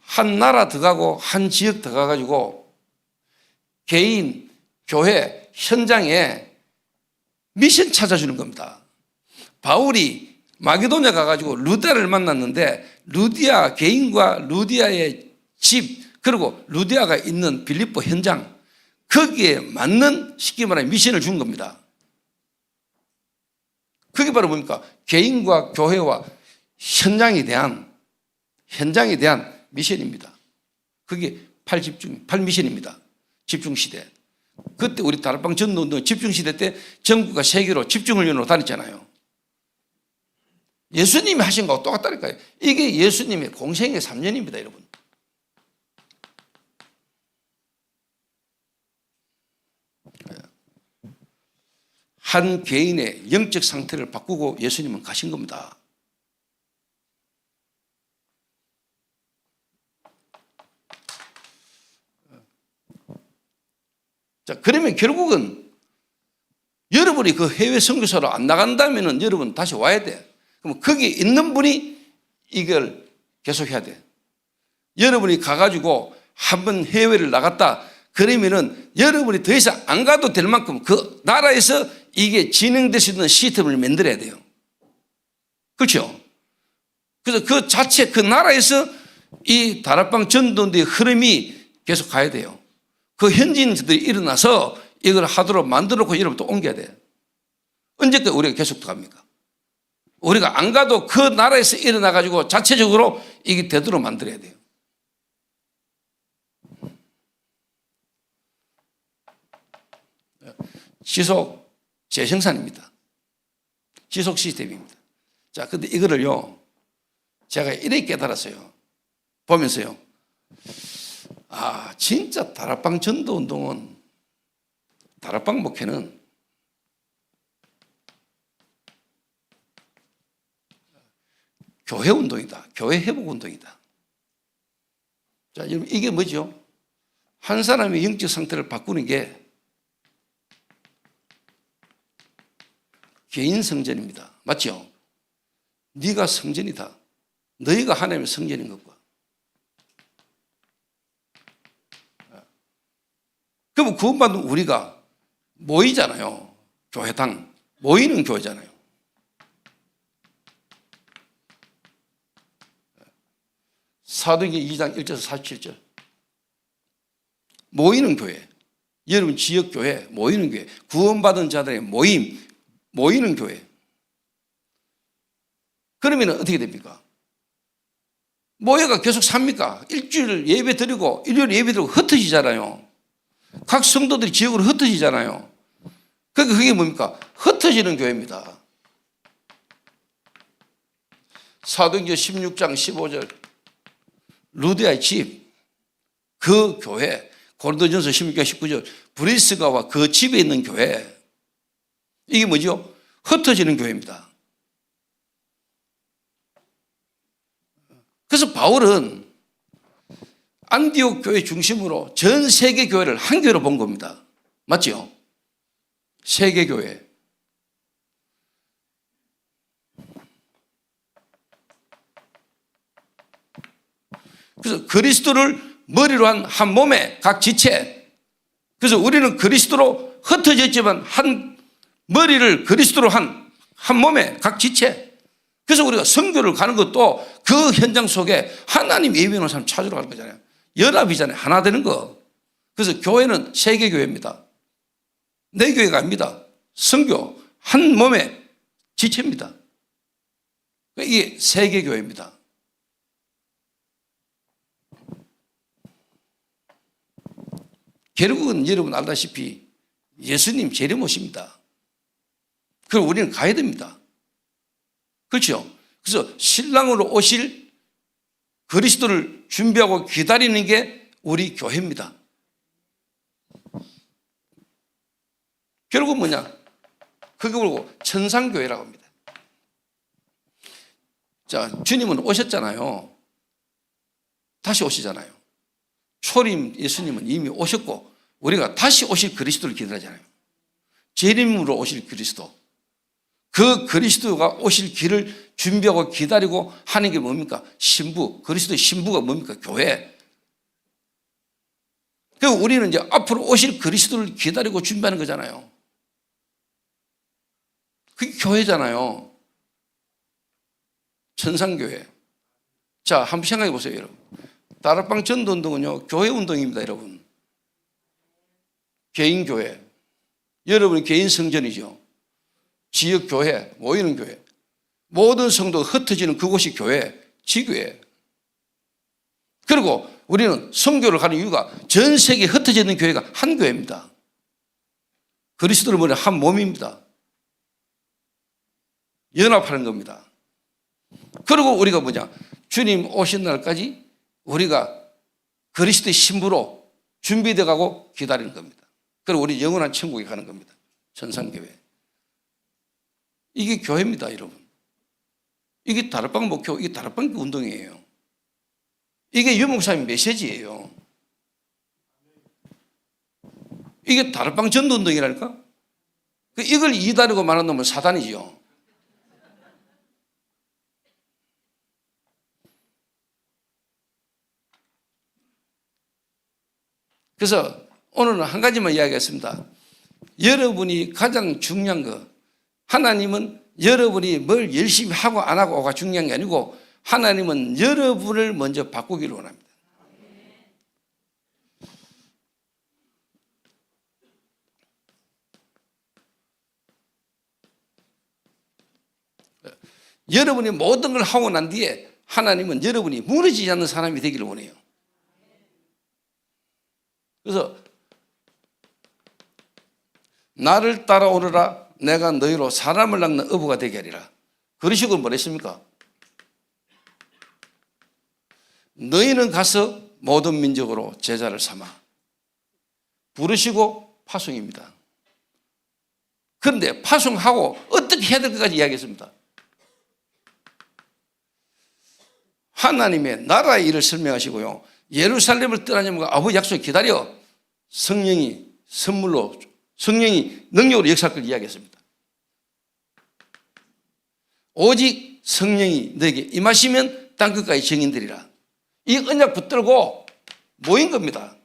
한 나라 들어가고 한 지역 들어가가지고 개인, 교회, 현장에 미션 찾아주는 겁니다. 바울이 마게도냐 가가지고 루디아를 만났는데 루디아 개인과 루디아의 집 그리고 루디아가 있는 빌립보 현장 거기에 맞는 쉽게 말하면 미션을 준 겁니다. 그게 바로 뭡니까? 개인과 교회와 현장에 대한 미션입니다. 그게 8미션입니다. 집중시대. 그때 우리 다락방 전도운동 집중시대 때 전국과 세계로 집중훈련으로 다녔잖아요. 예수님이 하신 거하고 똑같다니까요. 이게 예수님의 공생의 3년입니다, 여러분. 한 개인의 영적 상태를 바꾸고 예수님은 가신 겁니다. 자, 그러면 결국은 여러분이 그 해외 선교사로 안 나간다면은 여러분 다시 와야 돼. 그럼 거기 있는 분이 이걸 계속해야 돼. 여러분이 가가지고 한번 해외를 나갔다. 그러면은 여러분이 더 이상 안 가도 될 만큼 그 나라에서 이게 진행될 수 있는 시스템을 만들어야 돼요. 그렇죠? 그래서 그 자체 그 나라에서 이 다락방 전도의 흐름이 계속 가야 돼요. 그 현지인들이 일어나서 이걸 하도록 만들어놓고 여러분 또 옮겨야 돼요. 언제까지 우리가 계속 들어갑니까? 우리가 안 가도 그 나라에서 일어나가지고 자체적으로 이게 되도록 만들어야 돼요. 지속 재생산입니다. 지속 시스템입니다. 자, 근데 이거를요, 제가 이렇게 깨달았어요. 보면서요. 아, 진짜 다락방 전도 운동은, 다락방 목회는 교회 운동이다. 교회 회복 운동이다. 자, 여러분, 이게 뭐죠? 한 사람의 영적 상태를 바꾸는 게 개인 성전입니다. 맞죠? 네가 성전이다. 너희가 하나님의 성전인 것과. 그러면 구원받은 우리가 모이잖아요. 교회당. 모이는 교회잖아요. 사도행전 2장 1절에서 47절. 모이는 교회. 여러분 지역교회, 모이는 교회. 구원받은 자들의 모임, 모이는 교회. 그러면 어떻게 됩니까? 모여가 계속 삽니까? 일주일 예배 드리고 일요일 예배 드리고 흩어지잖아요. 각 성도들이 지역으로 흩어지잖아요. 그러니까 그게 뭡니까? 흩어지는 교회입니다. 사도행전 16장 15절 루디아의 집, 그 교회, 고린도전서 16장 19절 브리스가와 그 집에 있는 교회, 이게 뭐죠? 흩어지는 교회입니다. 그래서 바울은 안디옥 교회 중심으로 전 세계 교회를 한 교회로 본 겁니다. 맞죠? 세계 교회. 그래서 그리스도를 머리로 한 한 몸의 각 지체. 그래서 우리는 그리스도로 흩어졌지만 한 머리를 그리스도로 한 몸의 각 지체. 그래서 우리가 선교를 가는 것도 그 현장 속에 하나님 예비해놓은 사람 찾으러 가는 거잖아요. 연합이잖아요. 하나 되는 거. 그래서 교회는 세계 교회입니다. 내 교회가 아닙니다. 선교 한 몸의 지체입니다. 이게 세계 교회입니다. 결국은 여러분 알다시피 예수님 재림오십니다. 그럼 우리는 가야 됩니다. 그렇죠? 그래서 신랑으로 오실 그리스도를 준비하고 기다리는 게 우리 교회입니다. 결국은 뭐냐? 그거 보고 천상교회라고 합니다. 자, 주님은 오셨잖아요. 다시 오시잖아요. 초림 예수님은 이미 오셨고 우리가 다시 오실 그리스도를 기다리잖아요. 재림으로 오실 그리스도. 그 그리스도가 오실 길을 준비하고 기다리고 하는 게 뭡니까? 신부. 그리스도의 신부가 뭡니까? 교회. 그리고 우리는 이제 앞으로 오실 그리스도를 기다리고 준비하는 거잖아요. 그게 교회잖아요. 천상교회. 자, 한번 생각해 보세요, 여러분. 다락방 전도운동은요, 교회 운동입니다, 여러분. 개인교회. 여러분이 개인 성전이죠. 지역교회, 모이는 교회. 모든 성도가 흩어지는 그곳이 교회, 지교회. 그리고 우리는 선교를 가는 이유가 전 세계에 흩어져 있는 교회가 한 교회입니다. 그리스도를 머리 한 몸입니다. 연합하는 겁니다. 그리고 우리가 뭐냐? 주님 오신 날까지 우리가 그리스도의 신부로 준비되어 가고 기다리는 겁니다. 그리고 우리 영원한 천국에 가는 겁니다. 천상교회. 이게 교회입니다, 여러분. 이게 다락방 목표, 이게 다락방 운동이에요. 이게 유목사님 메시지예요. 이게 다락방 전도 운동이랄까? 이걸 이다르고 말하는 놈은 사단이죠. 그래서 오늘은 한 가지만 이야기하겠습니다. 여러분이 가장 중요한 거, 하나님은 여러분이 뭘 열심히 하고 안 하고가 중요한 게 아니고 하나님은 여러분을 먼저 바꾸기를 원합니다. 여러분이 모든 걸 하고 난 뒤에 하나님은 여러분이 무너지지 않는 사람이 되기를 원해요. 그래서 나를 따라오너라 내가 너희로 사람을 낚는 어부가 되게 하리라. 그러시고 뭐랬습니까? 너희는 가서 모든 민족으로 제자를 삼아. 부르시고 파송입니다. 그런데 파송하고 어떻게 해야 될까지 이야기했습니다. 하나님의 나라의 일을 설명하시고요. 예루살렘을 떠나냐면 아버지 약속을 기다려 성령이 선물로 성령이 능력으로 역사할 걸 이야기했습니다. 오직 성령이 너에게 임하시면 땅끝까지 증인되리라. 이 언약 붙들고 모인 겁니다.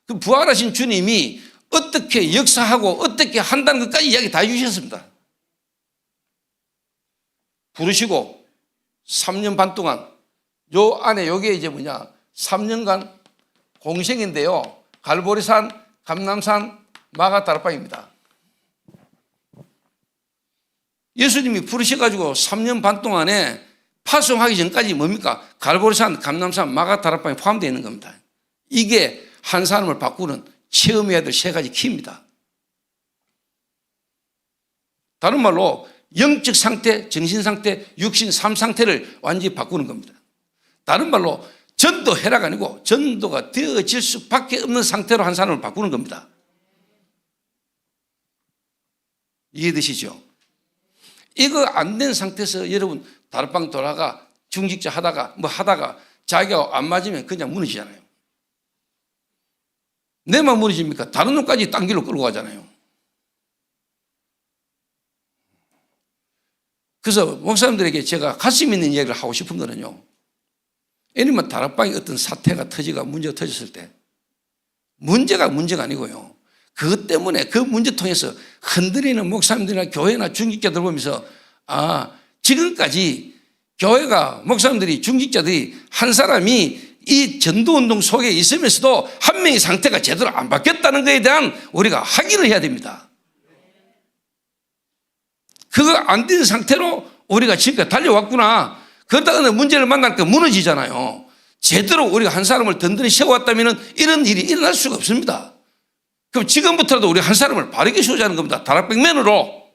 그 부활하신 주님이 어떻게 역사하고 어떻게 한다는 것까지 이야기 다 해주셨습니다. 부르시고 3년 반 동안 요 안에 요게 이제 3년간 공생인데요. 갈보리산, 감람산, 마가다락방입니다. 예수님이 부르셔가지고 3년 반 동안에 파송하기 전까지 뭡니까? 갈보리산, 감람산, 마가다락방에 포함되어 있는 겁니다. 이게 한 사람을 바꾸는 체험해야 될 세 가지 키입니다. 다른 말로 영적 상태, 정신 상태, 육신 3상태를 완전히 바꾸는 겁니다. 다른 말로 전도해라가 아니고 전도가 되어질 수밖에 없는 상태로 한 사람을 바꾸는 겁니다. 이해되시죠? 이거 안 된 상태에서 여러분 다락방 돌아가 중직자 하다가 자기가 안 맞으면 그냥 무너지잖아요. 내만 무너집니까? 다른 놈까지 딴 길로 끌고 가잖아요. 그래서 목사님들에게 제가 가슴 있는 이야기를 하고 싶은 거는요. 예를 다락방에 어떤 사태가 문제가 터졌을 때 문제가 아니고요. 그것 때문에 그 문제 통해서 흔들리는 목사님들이나 교회나 중직자들 보면서 지금까지 교회가 목사님들이 중직자들이 한 사람이 이 전도운동 속에 있으면서도 한 명의 상태가 제대로 안 바뀌었다는 것에 대한 우리가 확인을 해야 됩니다. 그거 안 된 상태로 우리가 지금까지 달려왔구나. 그러다가 어느 문제를 만나니까 무너지잖아요. 제대로 우리가 한 사람을 든든히 세워왔다면 이런 일이 일어날 수가 없습니다. 그럼 지금부터라도 우리 한 사람을 바르게 세우자는 겁니다. 다락방맨으로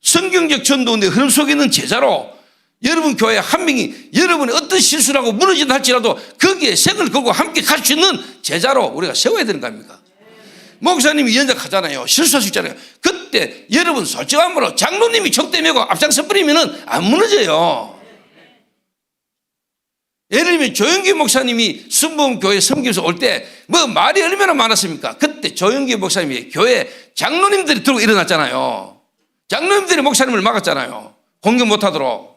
성경적 전도운동의 흐름 속에 있는 제자로 여러분 교회 한 명이 여러분이 어떤 실수를 하고 무너진다 할지라도 거기에 생을 걸고 함께 갈 수 있는 제자로 우리가 세워야 되는 거 아닙니까? 목사님이 연락하잖아요. 실수할 수 있잖아요. 그때 여러분 솔직한 말로 장로님이 촉대 메고 앞장서 버리면 안 무너져요. 예를 들면 조영기 목사님이 순복음교회 섬기면서 올 때 말이 얼마나 많았습니까? 그때 조영기 목사님이 교회 장로님들이 들고 일어났잖아요. 장로님들이 목사님을 막았잖아요. 공격 못하도록.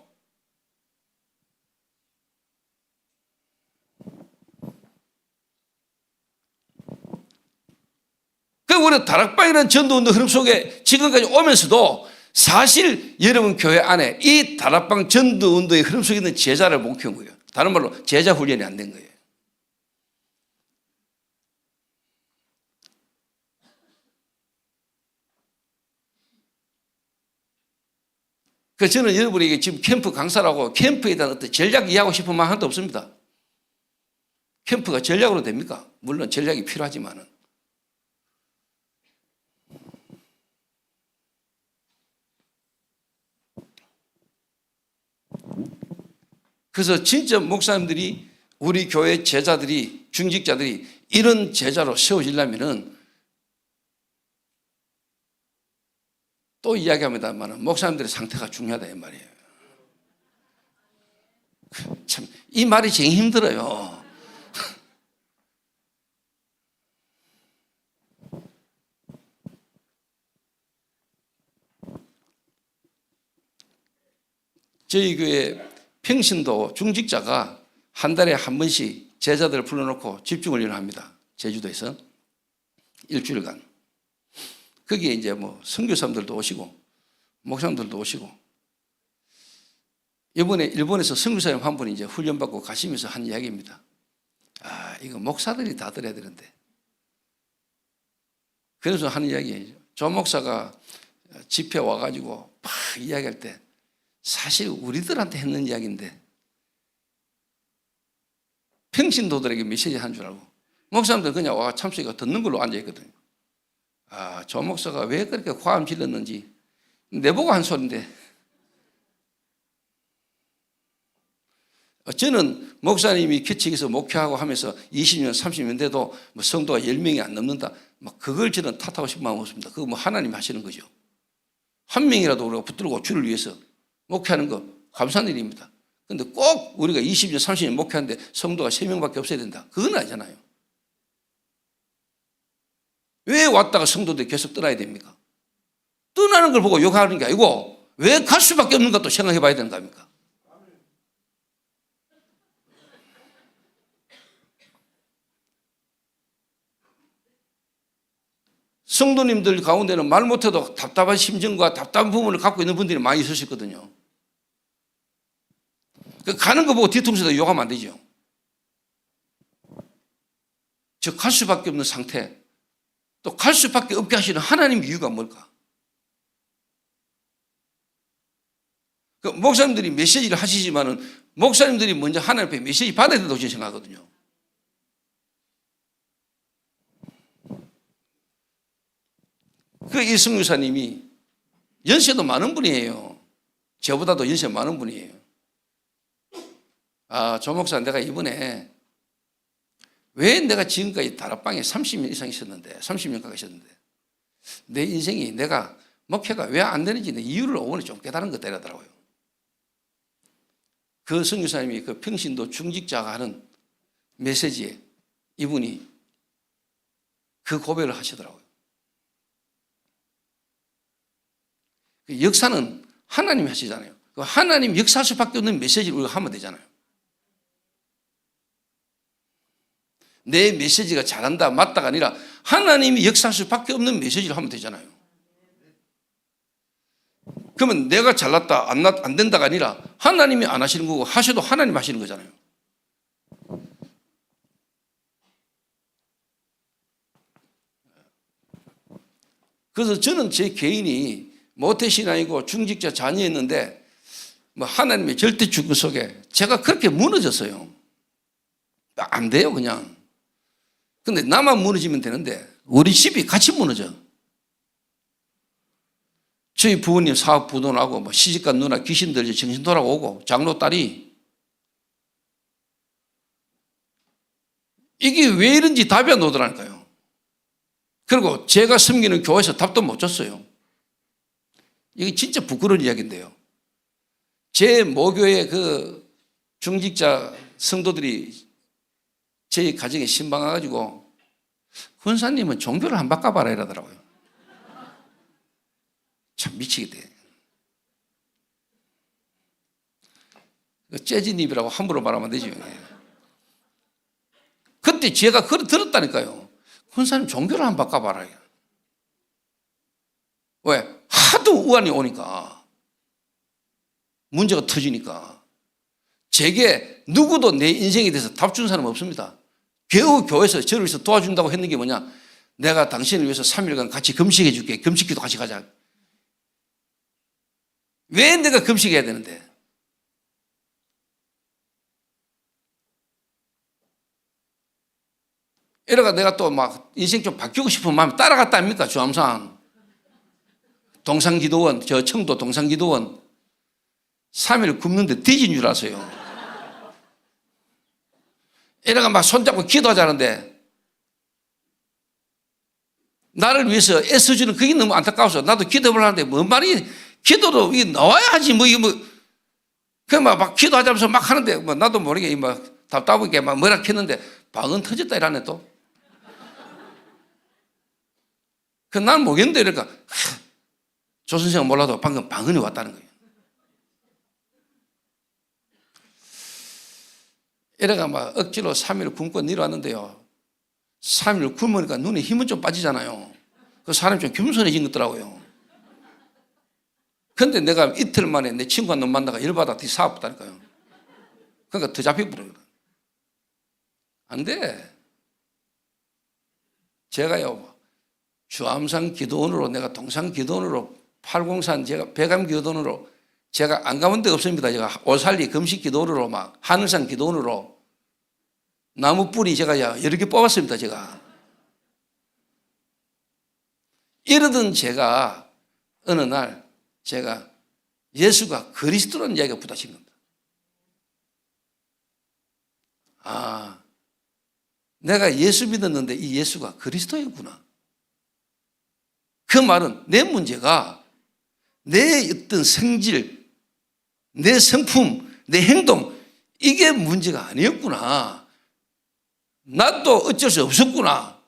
그리고 우리 다락방이라는 전도운동 흐름 속에 지금까지 오면서도 사실 여러분 교회 안에 이 다락방 전도운동의 흐름 속에 있는 제자를 못 키운 거예요. 다른 말로 제자 훈련이 안 된 거예요. 그래서 저는 여러분에게 지금 캠프 강사라고 캠프에 대한 어떤 전략 이해하고 싶은 마음 하나도 없습니다. 캠프가 전략으로 됩니까? 물론 전략이 필요하지만은. 그래서 진짜 목사님들이 우리 교회 제자들이 중직자들이 이런 제자로 세워지려면은 또 이야기합니다만 목사님들의 상태가 중요하다 이 말이에요. 참 이 말이 제일 힘들어요. 저희 교회 평신도 중직자가 한 달에 한 번씩 제자들을 불러놓고 집중훈련을 합니다. 제주도에서 일주일간. 거기에 이제 선교사님들도 오시고 목사님들도 오시고 이번에 일본에서 선교사님 한 분이 이제 훈련받고 가시면서 한 이야기입니다. 이거 목사들이 다 들어야 되는데. 그래서 하는 이야기예요. 조 목사가 집회 와가지고 막 이야기할 때 사실 우리들한테 했는 이야기인데 평신도들에게 메시지 한 줄 알고 목사님들 그냥 와 참석이가 듣는 걸로 앉아있거든요. 조 목사가 왜 그렇게 화음 질렀는지 내보고 한 소리인데 저는 목사님이 규칙에서 목회하고 하면서 20년 30년 돼도 성도가 10명이 안 넘는다 그걸 저는 탓하고 싶은 마음 없습니다. 그거 하나님이 하시는 거죠. 한 명이라도 우리가 붙들고 주를 위해서 목회하는 거 감사한 일입니다. 그런데 꼭 우리가 20년, 30년 목회하는데 성도가 3명밖에 없어야 된다. 그건 아니잖아요. 왜 왔다가 성도들이 계속 떠나야 됩니까? 떠나는 걸 보고 욕하는 게 아니고 왜 갈 수밖에 없는가 또 생각해 봐야 되는 거 아닙니까? 성도님들 가운데는 말 못해도 답답한 심정과 답답한 부분을 갖고 있는 분들이 많이 있으셨거든요. 가는 거 보고 뒤통수에다 욕하면 안 되죠. 저 갈 수밖에 없는 상태, 또 갈 수밖에 없게 하시는 하나님 이유가 뭘까? 목사님들이 메시지를 하시지만은 목사님들이 먼저 하나님 앞에 메시지 받아야 된다고 저는 생각하거든요. 그 이승우 사님이 연세도 많은 분이에요. 저보다도 연세 많은 분이에요. 아, 조 목사, 내가 이번에 왜 내가 지금까지 다락방에 30년 이상 있었는데, 30년 가까이 있었는데, 내 인생이 내가 목회가 왜 안 되는지 내 이유를 오늘 좀 깨달은 것 같더라고요. 그 선교사님이 그 평신도 중직자가 하는 메시지에 이분이 그 고백을 하시더라고요. 역사는 하나님이 하시잖아요. 하나님 역사할 수밖에 없는 메시지를 우리가 하면 되잖아요. 내 메시지가 잘한다 맞다가 아니라 하나님이 역사할 수밖에 없는 메시지를 하면 되잖아요. 그러면 내가 잘났다 안 된다가 아니라 하나님이 안 하시는 거고 하셔도 하나님 하시는 거잖아요. 그래서 저는 제 개인이 모태신앙이고 중직자 자녀였는데 뭐 하나님의 절대 주권 속에 제가 그렇게 무너졌어요. 안 돼요 그냥. 근데 나만 무너지면 되는데 우리 집이 같이 무너져. 저희 부모님 사업 부도나고 뭐 시집간 누나 귀신 들려 정신 돌아오고 장로 딸이 이게 왜 이런지 답이 안 오더라니까요. 그리고 제가 섬기는 교회에서 답도 못 줬어요. 이게 진짜 부끄러운 이야기인데요. 제 모교의 그 중직자 성도들이 저희 가정에 신방 와가지고 권사님은 종교를 한 바꿔봐라 이러더라고요. 참 미치겠대. 재즈닙이라고 함부로 말하면 안 되죠. 그때 제가 그걸 들었다니까요. 권사님 종교를 한 바꿔봐라. 왜? 하도 우환이 오니까 문제가 터지니까 제게 누구도 내 인생에 대해서 답 준 사람은 없습니다. 겨우 교회에서 저를 위해서 도와준다고 했는 게 뭐냐? 내가 당신을 위해서 3일간 같이 금식해 줄게. 금식기도 같이 가자. 왜 내가 금식해야 되는데? 이러가 내가 또 막 인생 좀 바뀌고 싶은 마음이 따라갔다 아닙니까? 주암산 동산기도원, 저 청도 동산기도원 3일 굶는데 뒤진 줄 아세요. 이러가 막 손잡고 기도하자는데 나를 위해서 애써주는 그게 너무 안타까워서 나도 기도를 하는데 뭔 말이 기도도 이게 나와야 하지 뭐 이게 뭐 그냥 막 기도하자면서 막 하는데 뭐 나도 모르게 막 답답하게 막 뭐라 했는데 방언 터졌다 이러네 또. 그 난 모르겠는데 이러니까 조 선생은 몰라도 방금 방언이 왔다는 거예요. 이래가 막 억지로 3일 굶고 내려왔는데요. 3일 굶으니까 눈에 힘은 좀 빠지잖아요. 그 사람이 좀 겸손해진 것 같더라고요. 근데 내가 이틀 만에 내 친구 한 놈 만나가 열받아 뒤 사업다니까요. 그러니까 더 잡혀버려요. 안 돼. 제가요, 주암산 기도원으로 내가 동산 기도원으로 803 제가 배감 기도원으로 제가 안 가본 데가 없습니다. 제가 오살리 금식 기도원으로 막 하늘산 기도원으로 나무 뿌리 제가 여러 개 뽑았습니다. 제가 이러던 제가 어느 날 제가 예수가 그리스도라는 이야기가 부딪힌 겁니다. 아, 내가 예수 믿었는데 이 예수가 그리스도였구나. 그 말은 내 문제가 내 어떤 성질, 내 성품, 내 행동 이게 문제가 아니었구나. 나도 어쩔 수 없었구나.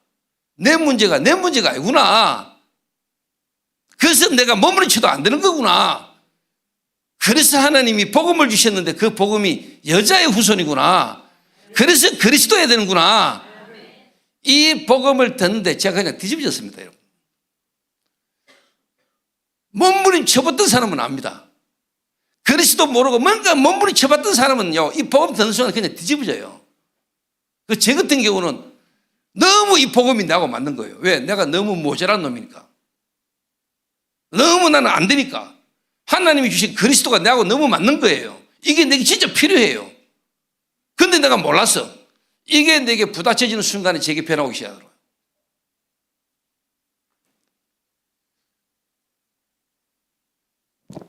내 문제가 아니구나. 그래서 내가 머무르쳐도 안 되는 거구나. 그래서 하나님이 복음을 주셨는데 그 복음이 여자의 후손이구나. 그래서 그리스도야 되는구나. 이 복음을 듣는데 제가 그냥 뒤집어졌습니다, 여러분. 몸부림쳐봤던 사람은 압니다. 그리스도 모르고 뭔가 몸부림쳐봤던 사람은요, 이 복음 듣는 순간 그냥 뒤집어져요. 제 같은 경우는 너무 이 복음이 나하고 맞는 거예요. 왜? 내가 너무 모자란 놈이니까. 너무 나는 안 되니까. 하나님이 주신 그리스도가 나하고 너무 맞는 거예요. 이게 내게 진짜 필요해요. 근데 내가 몰랐어. 이게 내게 부닥쳐지는 순간에 제게 변하기 시작하더라고요.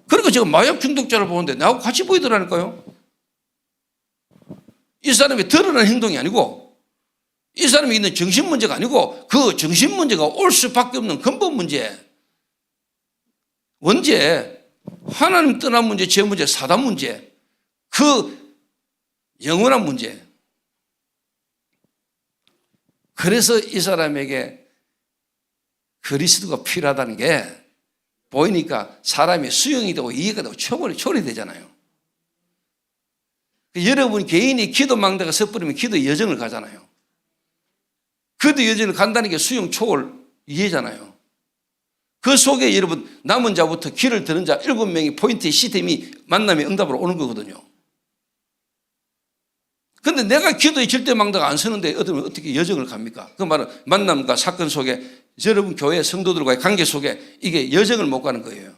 그리고 제가 마약 중독자를 보는데 나하고 같이 보이더라니까요. 이 사람이 드러난 행동이 아니고, 이 사람이 있는 정신 문제가 아니고, 그 정신 문제가 올 수밖에 없는 근본 문제, 원죄, 하나님 떠난 문제, 죄 문제, 사단 문제, 그 영원한 문제. 그래서 이 사람에게 그리스도가 필요하다는 게 보이니까 사람이 수용이 되고 이해가 되고 초월이 되잖아요. 여러분 개인이 기도 망대가 섣부르면 기도 여정을 가잖아요. 기도 여정을 간다는 게 수용 초월 이해잖아요. 그 속에 여러분 남은 자부터 길을 드는 자 7명이 포인트의 시스템이 만남의 응답으로 오는 거거든요. 근데 내가 기도의 절대망대가 안 서는데 어떻게 여정을 갑니까? 그 말은 만남과 사건 속에 여러분 교회 성도들과의 관계 속에 이게 여정을 못 가는 거예요.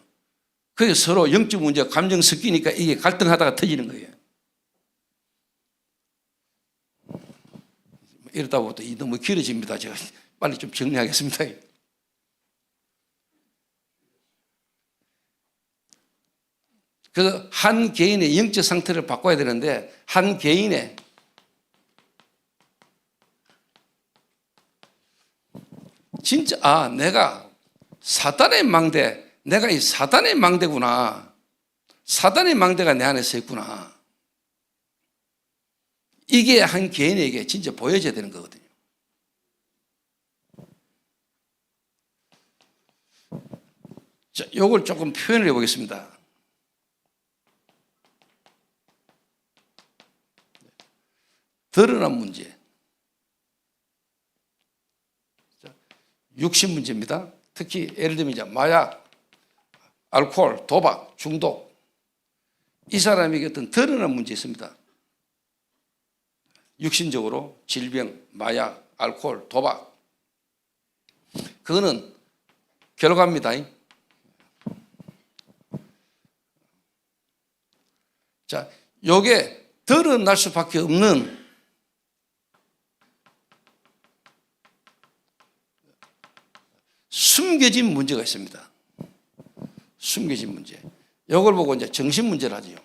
그래서 서로 영적 문제와 감정 섞이니까 이게 갈등하다가 터지는 거예요. 이러다 보면 너무 길어집니다. 제가 빨리 좀 정리하겠습니다. 그래서 한 개인의 영적 상태를 바꿔야 되는데, 한 개인의 진짜 내가 사단의 망대, 내가 이 사단의 망대구나. 사단의 망대가 내 안에 서 있구나. 이게 한 개인에게 진짜 보여져야 되는 거거든요. 자, 요걸 조금 표현을 해보겠습니다. 드러난 문제. 육신 문제입니다. 특히 예를 들면 이제 마약, 알코올, 도박, 중독. 이 사람에게 어떤 드러난 문제 있습니다. 육신적으로 질병, 마약, 알코올, 도박. 그거는 결과입니다. 자, 요게 드러날 수밖에 없는 숨겨진 문제가 있습니다. 숨겨진 문제. 이걸 보고 이제 정신 문제를 하지요.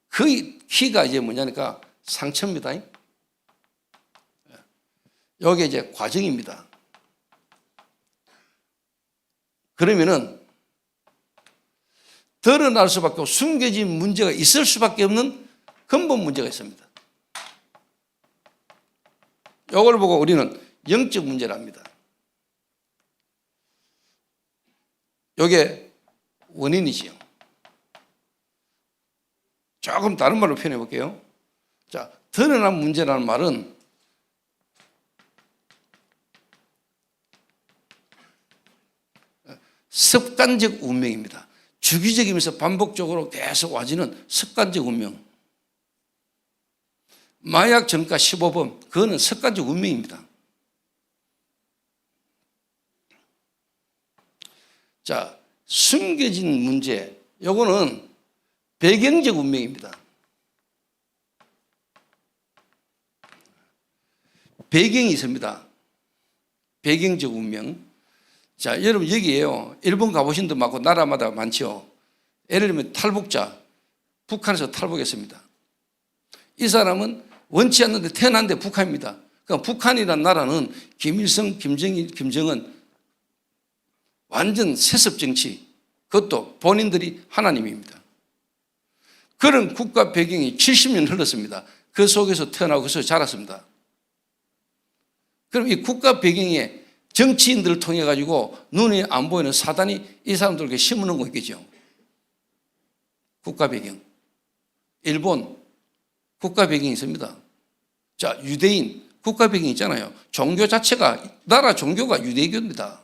그 키가 이제 뭐냐니까 상처입니다. 이게 이제 과정입니다. 그러면은 드러날 수밖에 없고 숨겨진 문제가 있을 수밖에 없는 근본 문제가 있습니다. 이걸 보고 우리는 영적 문제랍니다. 이게 원인이지요. 조금 다른 말로 표현해 볼게요. 자, 드러난 문제라는 말은 습관적 운명입니다. 주기적이면서 반복적으로 계속 와지는 습관적 운명. 마약 전과 15번, 그거는 습관적 운명입니다. 자, 숨겨진 문제, 요거는 배경적 운명입니다. 배경이 있습니다. 배경적 운명. 자, 여러분 여기에요. 일본 가보신 분 많고 나라마다 많죠. 예를 들면 탈북자, 북한에서 탈북했습니다. 이 사람은 원치 않는데 태어났는데 북한입니다. 그러니까 북한이라는 나라는 김일성, 김정일, 김정은 완전 세습 정치, 그것도 본인들이 하나님입니다. 그런 국가 배경이 70년 흘렀습니다. 그 속에서 태어나고 그 속에서 자랐습니다. 그럼 이 국가 배경에 정치인들을 통해 가지고 눈에 안 보이는 사단이 이 사람들에게 심어놓은 거겠죠. 국가 배경. 일본 국가 배경이 있습니다. 자, 유대인 국가 배경이 있잖아요. 종교 자체가, 나라 종교가 유대교입니다.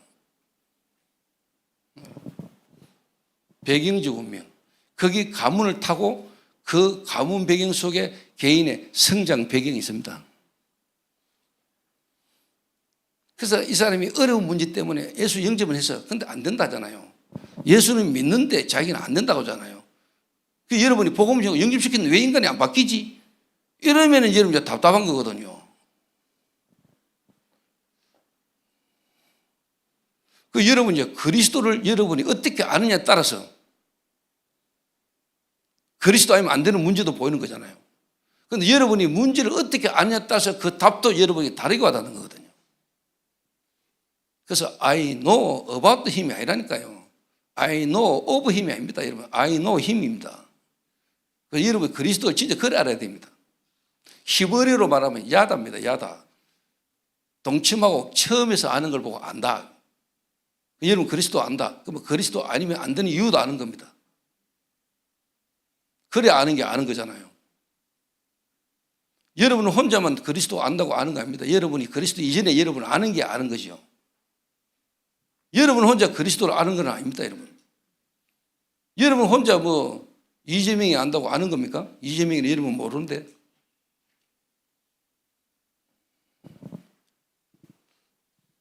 배경적 운명. 거기 가문을 타고 그 가문 배경 속에 개인의 성장 배경이 있습니다. 그래서 이 사람이 어려운 문제 때문에 예수 영접을 했어요. 근데 안 된다잖아요. 예수는 믿는데 자기는 안 된다고 하잖아요. 그 여러분이 복음을 영접시키는데 왜 인간이 안 바뀌지? 이러면은 여러분 이제 답답한 거거든요. 그 여러분 이제 그리스도를 여러분이 어떻게 아느냐에 따라서 그리스도 아니면 안 되는 문제도 보이는 거잖아요. 그런데 여러분이 문제를 어떻게 아느냐에 따라서 그 답도 여러분이 다르게 와닿는 거거든요. 그래서 I know about 힘이 아니라니까요. I know of 힘이 아닙니다. 여러분, I know 힘입니다. 그래서 여러분 그리스도를 진짜 그래 알아야 됩니다. 히브리어로 말하면 야다입니다. 야다. 동침하고 처음에서 아는 걸 보고 안다. 여러분 그리스도 안다. 그러면 그리스도 아니면 안 되는 이유도 아는 겁니다. 그래 아는 게 아는 거잖아요. 여러분은 혼자만 그리스도 안다고 아는 거 아닙니다. 여러분이 그리스도 이전에 여러분 아는 게 아는 거죠. 여러분 혼자 그리스도를 아는 건 아닙니다, 여러분. 여러분 혼자 뭐 이재명이 안다고 아는 겁니까? 이재명이는 여러분 모르는데.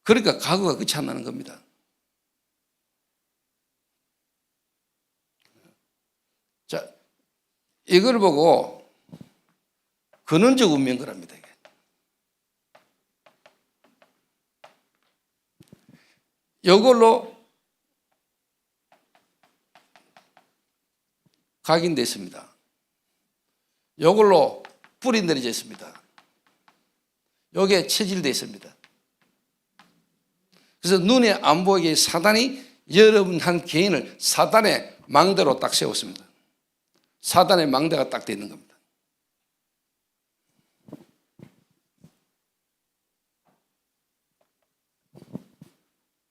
그러니까 과거가 끝이 안 나는 겁니다. 자, 이걸 보고 근원적 운명거랍니다. 이걸로 각인됐습니다. 이걸로 뿌리 내려져 있습니다. 이게 체질되어 있습니다. 그래서 눈에 안 보이게 사단이 여러분 한 개인을 사단의 망대로 딱 세웠습니다. 사단의 망대가 딱 되어 있는 겁니다.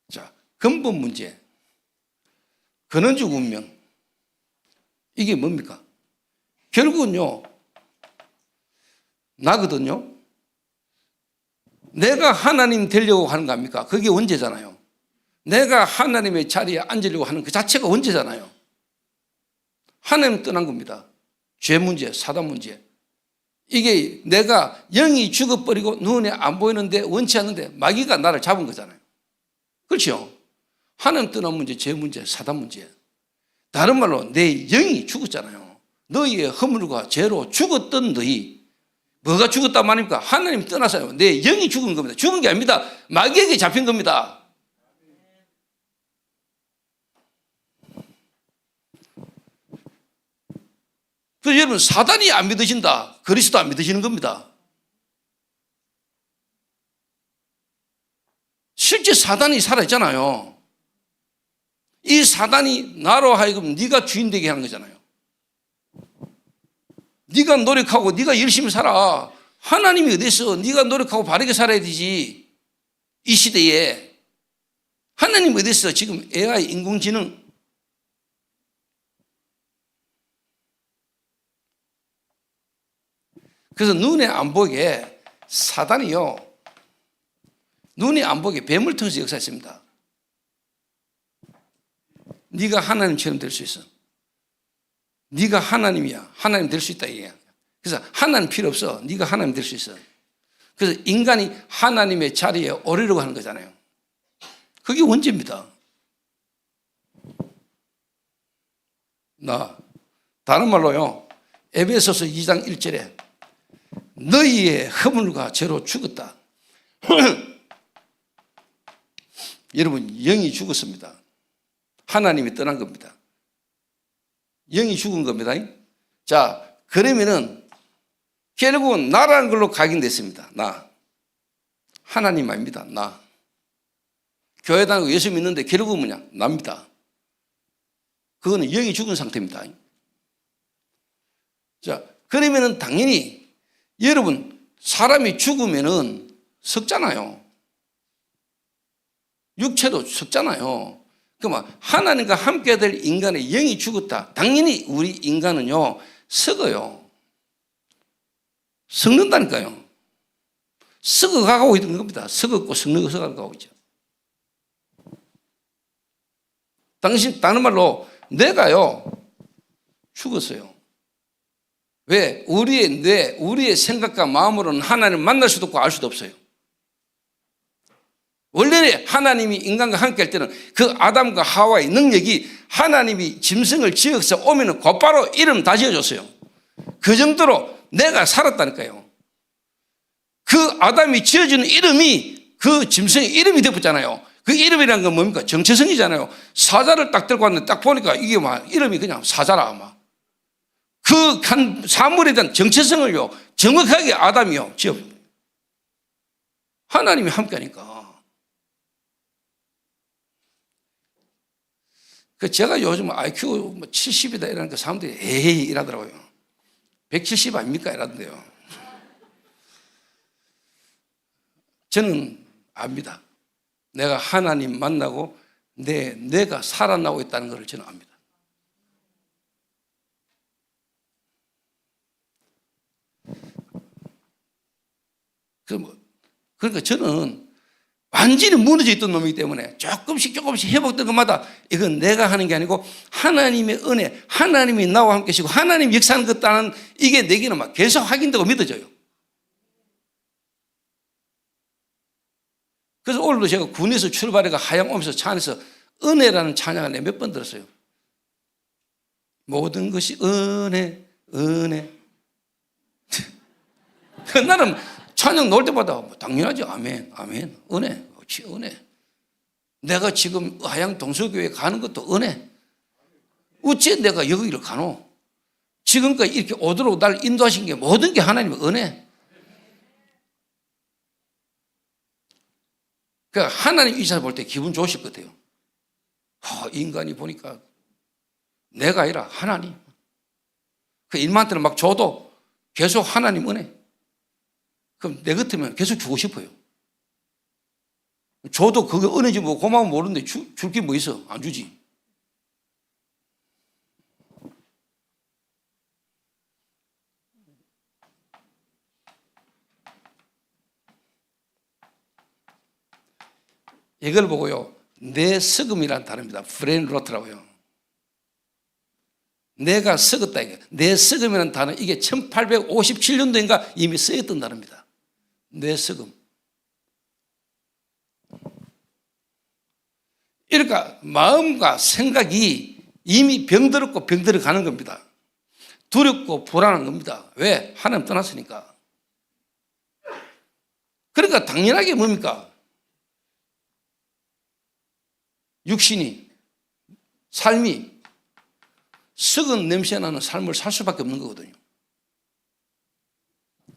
자, 근본 문제. 근원적 운명. 이게 뭡니까? 결국은요, 나거든요. 내가 하나님 되려고 하는 거 아닙니까? 그게 원죄잖아요. 내가 하나님의 자리에 앉으려고 하는 그 자체가 원죄잖아요. 하나님 떠난 겁니다. 죄 문제, 사단 문제. 이게 내가 영이 죽어버리고 눈에 안 보이는데 원치 않는데 마귀가 나를 잡은 거잖아요. 그렇죠? 하나님 떠난 문제, 죄 문제, 사단 문제. 다른 말로 내 영이 죽었잖아요. 너희의 허물과 죄로 죽었던 너희. 뭐가 죽었단 말입니까? 하나님 떠나서요. 내 영이 죽은 겁니다. 죽은 게 아닙니다. 마귀에게 잡힌 겁니다. 그래서 여러분 사단이 안 믿으신다. 그리스도 안 믿으시는 겁니다. 실제 사단이 살아있잖아요. 이 사단이 나로 하여금 네가 주인 되게 하는 거잖아요. 네가 노력하고 네가 열심히 살아. 하나님이 어디 있어? 네가 노력하고 바르게 살아야 되지. 이 시대에. 하나님 어디 있어? 지금 AI 인공지능. 그래서 눈에 안 보게 사단이요. 눈에 안 보게 뱀을 통해서 역사했습니다. 네가 하나님처럼 될 수 있어. 네가 하나님이야. 하나님 될 수 있다 이게. 그래서 하나님 필요 없어. 네가 하나님 될 수 있어. 그래서 인간이 하나님의 자리에 오르려고 하는 거잖아요. 그게 원죄입니다. 다른 말로요. 에베소서 2장 1절에 너희의 허물과 죄로 죽었다. 여러분 영이 죽었습니다. 하나님이 떠난 겁니다. 영이 죽은 겁니다. 자, 그러면은 결국은 나라는 걸로 각인됐습니다. 나. 하나님 아닙니다. 나. 교회 다니고 예수 믿는데 결국은 뭐냐? 납니다. 그거는 영이 죽은 상태입니다. 자, 그러면은 당연히 여러분 사람이 죽으면은 썩잖아요. 육체도 썩잖아요. 그러면 하나님과 함께 될 인간의 영이 죽었다. 당연히 우리 인간은요, 썩어요. 썩는다니까요. 썩어가고 있는 겁니다. 썩었고 썩어가고 있죠. 다른 말로 내가요, 죽었어요. 왜? 우리의 뇌, 우리의 생각과 마음으로는 하나님을 만날 수도 없고 알 수도 없어요. 원래 하나님이 인간과 함께 할 때는 그 아담과 하와의 능력이 하나님이 짐승을 지어서 오면 곧바로 이름 다 지어줬어요. 그 정도로 내가 살았다니까요. 그 아담이 지어주는 이름이 그 짐승의 이름이 되었잖아요. 그 이름이라는 건 뭡니까? 정체성이잖아요. 사자를 딱 들고 왔는데 딱 보니까 이게 막 이름이 그냥 사자라 아마. 그 한 사물에 대한 정체성을요, 정확하게 아담이요, 지어줍니다. 하나님이 함께 하니까. 제가 요즘 IQ 70이다 이러니까 사람들이 에이 이러더라고요. 170 아닙니까? 이러던데요. 저는 압니다. 내가 하나님 만나고 내가 살아나고 있다는 것을 저는 압니다. 그러니까 저는 완전히 무너져 있던 놈이기 때문에 조금씩 회복된 것마다 이건 내가 하는 게 아니고 하나님의 은혜, 하나님이 나와 함께 계시고 하나님이 역사하는 것다는 이게 내게는 막 계속 확인되고 믿어져요. 그래서 오늘도 제가 군에서 출발해가 하양 오면서 차 안에서 은혜라는 찬양을 몇 번 들었어요. 모든 것이 은혜, 은혜. 나는 찬양 나올 때마다 당연하지. 아멘, 아멘. 은혜, 그렇지, 은혜. 내가 지금 하양 동서교회 가는 것도 은혜. 어째 내가 여기를 가노? 지금까지 이렇게 오도록 날 인도하신 게 모든 게 하나님의 은혜. 그러니까 하나님 이 사람 볼 때 기분 좋으실 것 같아요. 인간이 보니까 내가 아니라 하나님. 그 일만한테는 막 줘도 계속 하나님 은혜. 그럼 내 같으면 계속 주고 싶어요. 줘도 그게 은혜지 뭐 고마우면 모르는데 줄 게 뭐 있어? 안 주지. 이걸 보고요, 내 썩음이란 단어입니다. 브레인 로트라고요. 내가 썩었다. 내 썩음이라는 단어, 이게 1857년도인가 이미 쓰였던 단어입니다. 내 썩음. 그러니까 마음과 생각이 이미 병들었고 병들어 가는 겁니다. 두렵고 불안한 겁니다. 왜? 하나님 떠났으니까. 그러니까 당연하게 뭡니까? 육신이, 삶이 썩은 냄새 나는 삶을 살 수밖에 없는 거거든요.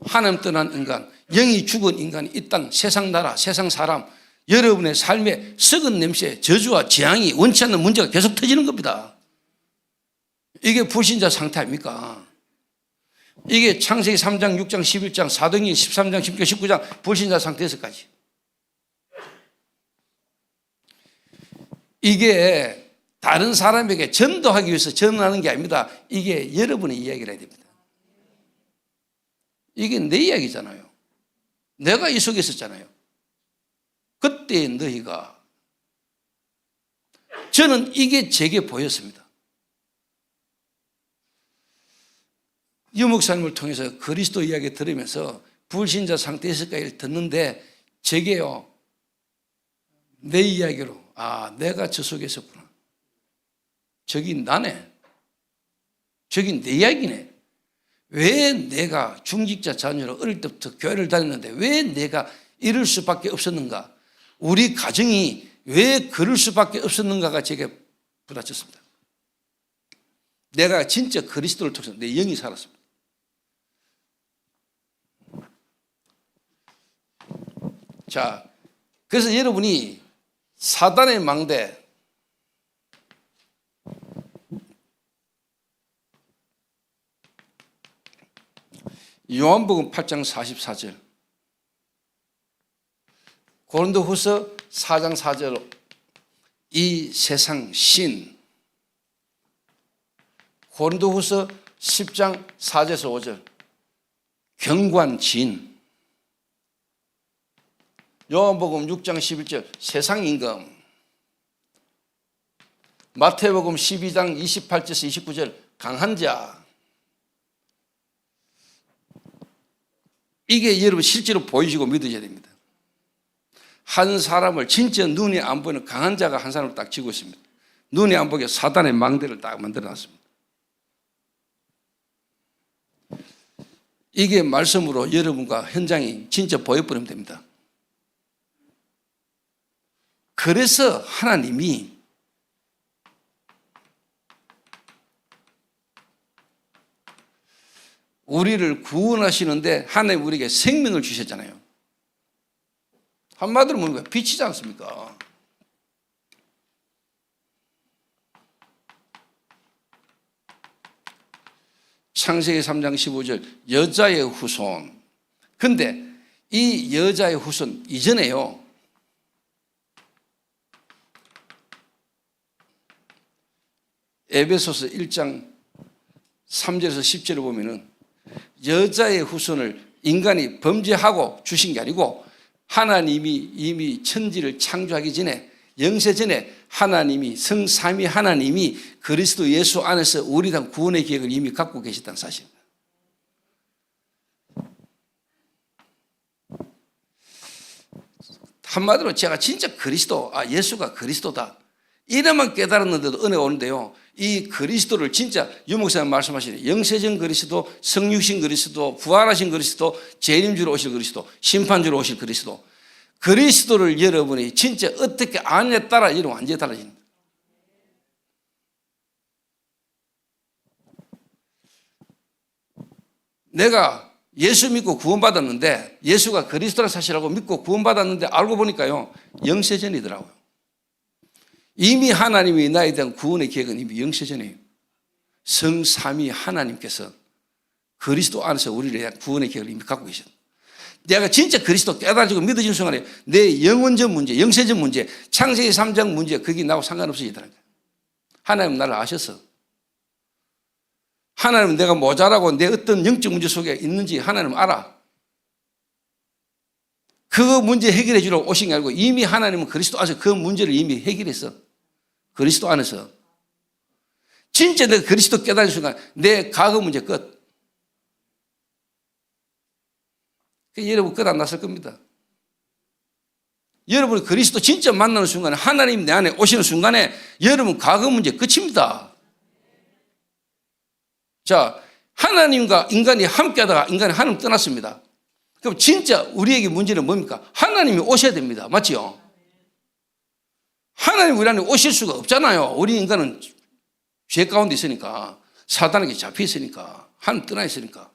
하나님 떠난 인간, 영이 죽은 인간이 이 땅, 세상 나라, 세상 사람, 여러분의 삶에 썩은 냄새, 저주와 재앙이 원치 않는 문제가 계속 터지는 겁니다. 이게 불신자 상태 아닙니까? 이게 창세기 3장, 6장, 11장, 사도행전 13장, 10장, 19장 불신자 상태에서까지. 이게 다른 사람에게 전도하기 위해서 전하는 게 아닙니다. 이게 여러분의 이야기를 해야 됩니다. 이게 내 이야기잖아요. 내가 이 속에 있었잖아요. 그때 너희가, 저는 이게 제게 보였습니다. 유 목사님을 통해서 그리스도 이야기 들으면서 불신자 상태에서까지 듣는데 제게요, 내 이야기로 내가 저 속에 있었구나. 저기 나네. 저기 내 이야기네. 왜 내가 중직자 자녀로 어릴 때부터 교회를 다녔는데 왜 내가 이럴 수밖에 없었는가? 우리 가정이 왜 그럴 수밖에 없었는가가 제게 부딪혔습니다. 내가 진짜 그리스도를 통해서 내 영이 살았습니다. 자, 그래서 여러분이 사단의 망대, 요한복음 8장 44절, 고린도후서 4장 4절 이 세상 신, 고린도후서 10장 4절에서 5절 경관진, 요한복음 6장 11절 세상 임금, 마태복음 12장 28절에서 29절 강한 자. 이게 여러분 실제로 보이시고 믿으셔야 됩니다. 한 사람을 진짜 눈이 안 보이는 강한 자가 한 사람을 딱 쥐고 있습니다. 눈이 안 보게 사단의 망대를 딱 만들어 놨습니다. 이게 말씀으로 여러분과 현장이 진짜 보여버리면 됩니다. 그래서 하나님이 우리를 구원하시는데 하나님 우리에게 생명을 주셨잖아요. 한마디로 뭐는 거예요? 빛이지 않습니까? 창세기 3장 15절 여자의 후손. 근데 이 여자의 후손 이전에요, 에베소서 1장 3절에서 10절을 보면은 여자의 후손을 인간이 범죄하고 주신 게 아니고 하나님이 이미 천지를 창조하기 전에, 영세 전에 하나님이, 성삼위 하나님이 그리스도 예수 안에서 우리 당 구원의 계획을 이미 갖고 계셨다는 사실입니다. 한마디로 제가 진짜 그리스도, 예수가 그리스도다 이래만 깨달았는데도 은혜가 오는데요, 이 그리스도를 진짜 유목사님 말씀하시는 영세전 그리스도, 성육신 그리스도, 부활하신 그리스도, 재림주로 오실 그리스도, 심판주로 오실 그리스도, 그리스도를 여러분이 진짜 어떻게 아느냐에 따라 이런 완전히 달라집니다. 내가 예수 믿고 구원받았는데, 예수가 그리스도라는 사실하고 믿고 구원받았는데 알고 보니까요, 영세전이더라고요. 이미 하나님이 나에 대한 구원의 계획은 이미 영세전이에요. 성삼위 하나님께서 그리스도 안에서 우리를 위한 구원의 계획을 이미 갖고 계셨다. 내가 진짜 그리스도 깨달아지고 믿어지는 순간에 내 영원전 문제, 영세전 문제, 창세기 3장 문제, 그게 나하고 상관없어지더라는 거예요. 하나님은 나를 아셔서, 하나님은 내가 모자라고 내 어떤 영적 문제 속에 있는지 하나님은 알아. 그 문제 해결해 주려고 오신 게 아니고 이미 하나님은 그리스도 안에서 그 문제를 이미 해결했어. 그리스도 안에서. 진짜 내가 그리스도 깨달은 순간 내 과거 문제 끝. 여러분 끝 안 났을 겁니다. 여러분이 그리스도 진짜 만나는 순간에, 하나님 내 안에 오시는 순간에 여러분 과거 문제 끝입니다. 자, 하나님과 인간이 함께 하다가 인간이 하나님 떠났습니다. 그럼 진짜 우리에게 문제는 뭡니까? 하나님이 오셔야 됩니다. 맞죠? 하나님 우리 안에 오실 수가 없잖아요. 우리 인간은 죄 가운데 있으니까, 사단에게 잡혀 있으니까, 하나님 떠나 있으니까.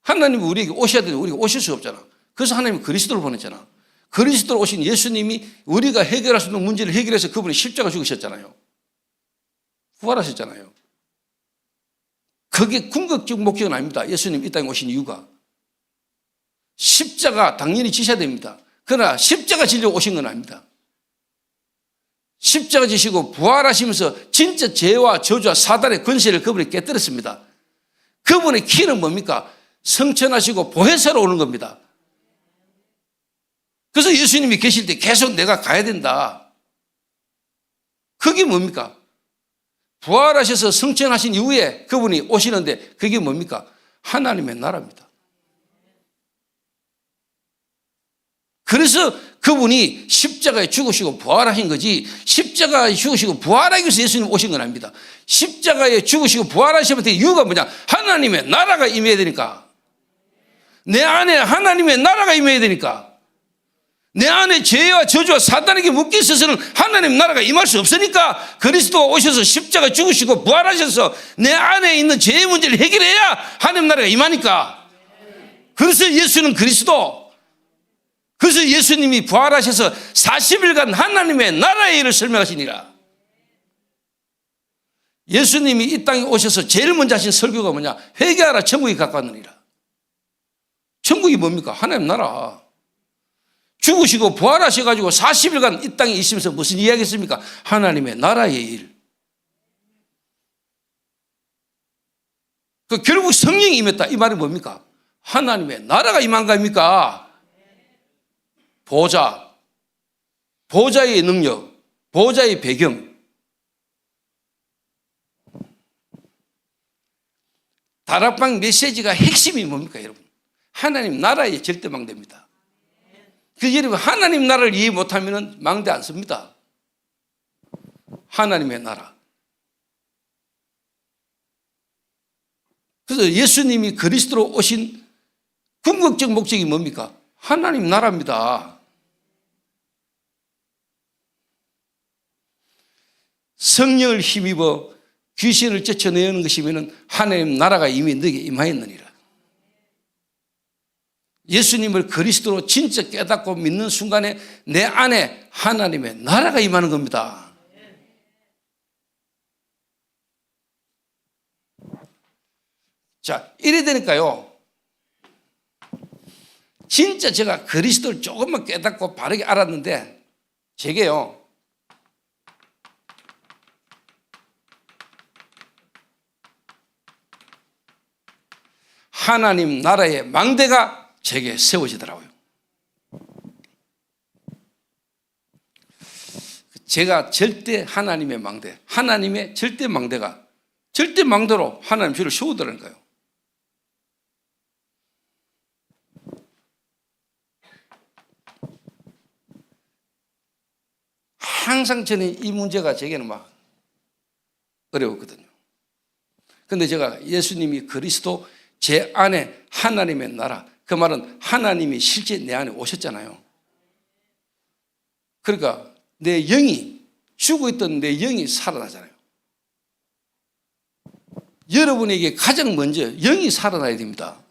하나님이 우리에게 오셔야 되는데 우리가 오실 수가 없잖아. 그래서 하나님이 그리스도를 보냈잖아. 그리스도로 오신 예수님이 우리가 해결할 수 있는 문제를 해결해서 그분이 십자가 죽으셨잖아요. 부활하셨잖아요. 그게 궁극적 목적은 아닙니다. 예수님 이 땅에 오신 이유가. 십자가 당연히 지셔야 됩니다. 그러나 십자가 지려고 오신 건 아닙니다. 십자가 지시고 부활하시면서 진짜 죄와 저주와 사단의 권세를 그분이 깨뜨렸습니다. 그분의 키는 뭡니까? 성천하시고 보혜사로 오는 겁니다. 그래서 예수님이 계실 때 계속 내가 가야 된다. 그게 뭡니까? 부활하셔서 성천하신 이후에 그분이 오시는데 그게 뭡니까? 하나님의 나라입니다. 그래서 그분이 십자가에 죽으시고 부활하신 거지, 십자가에 죽으시고 부활하기 위해서 예수님 오신 건 아닙니다. 십자가에 죽으시고 부활하시면 될 이유가 뭐냐? 하나님의 나라가 임해야 되니까. 내 안에 하나님의 나라가 임해야 되니까. 내 안에 죄와 저주와 사단에게 묶여 있어서는 하나님 나라가 임할 수 없으니까 그리스도가 오셔서 십자가 죽으시고 부활하셔서 내 안에 있는 죄의 문제를 해결해야 하나님 나라가 임하니까. 그래서 예수는 그리스도. 그래서 예수님이 부활하셔서 40일간 하나님의 나라의 일을 설명하시니라. 예수님이 이 땅에 오셔서 제일 먼저 하신 설교가 뭐냐? 회개하라, 천국이 가까웠느니라. 천국이 뭡니까? 하나님 나라. 죽으시고 부활하셔가지고 40일간 이 땅에 있으면서 무슨 이야기 했습니까? 하나님의 나라의 일. 그 결국 성령이 임했다. 이 말이 뭡니까? 하나님의 나라가 임한 거 아닙니까? 보좌, 보좌의 능력, 보좌의 배경. 다락방 메시지가 핵심이 뭡니까, 여러분? 하나님 나라의 절대망대입니다. 그 여러분 하나님 나라를 이해 못하면 망대 안 씁니다. 하나님의 나라. 그래서 예수님이 그리스도로 오신 궁극적 목적이 뭡니까? 하나님 나라입니다. 성령을 힘입어 귀신을 쫓아내는 것이면 하나님 나라가 이미 너에게 임하였느니라. 예수님을 그리스도로 진짜 깨닫고 믿는 순간에 내 안에 하나님의 나라가 임하는 겁니다. 자, 이래 되니까요, 진짜 제가 그리스도를 조금만 깨닫고 바르게 알았는데, 제게요, 하나님 나라의 망대가 제게 세워지더라고요. 제가 절대 하나님의 망대, 하나님의 절대 망대가 절대 망대로 하나님 저를 세우더라니까요. 항상 저는 이 문제가 제게는 막 어려웠거든요. 그런데 제가 예수님이 그리스도 제 안에 하나님의 나라, 그 말은 하나님이 실제 내 안에 오셨잖아요. 그러니까 내 영이, 죽어있던 내 영이 살아나잖아요. 여러분에게 가장 먼저 영이 살아나야 됩니다.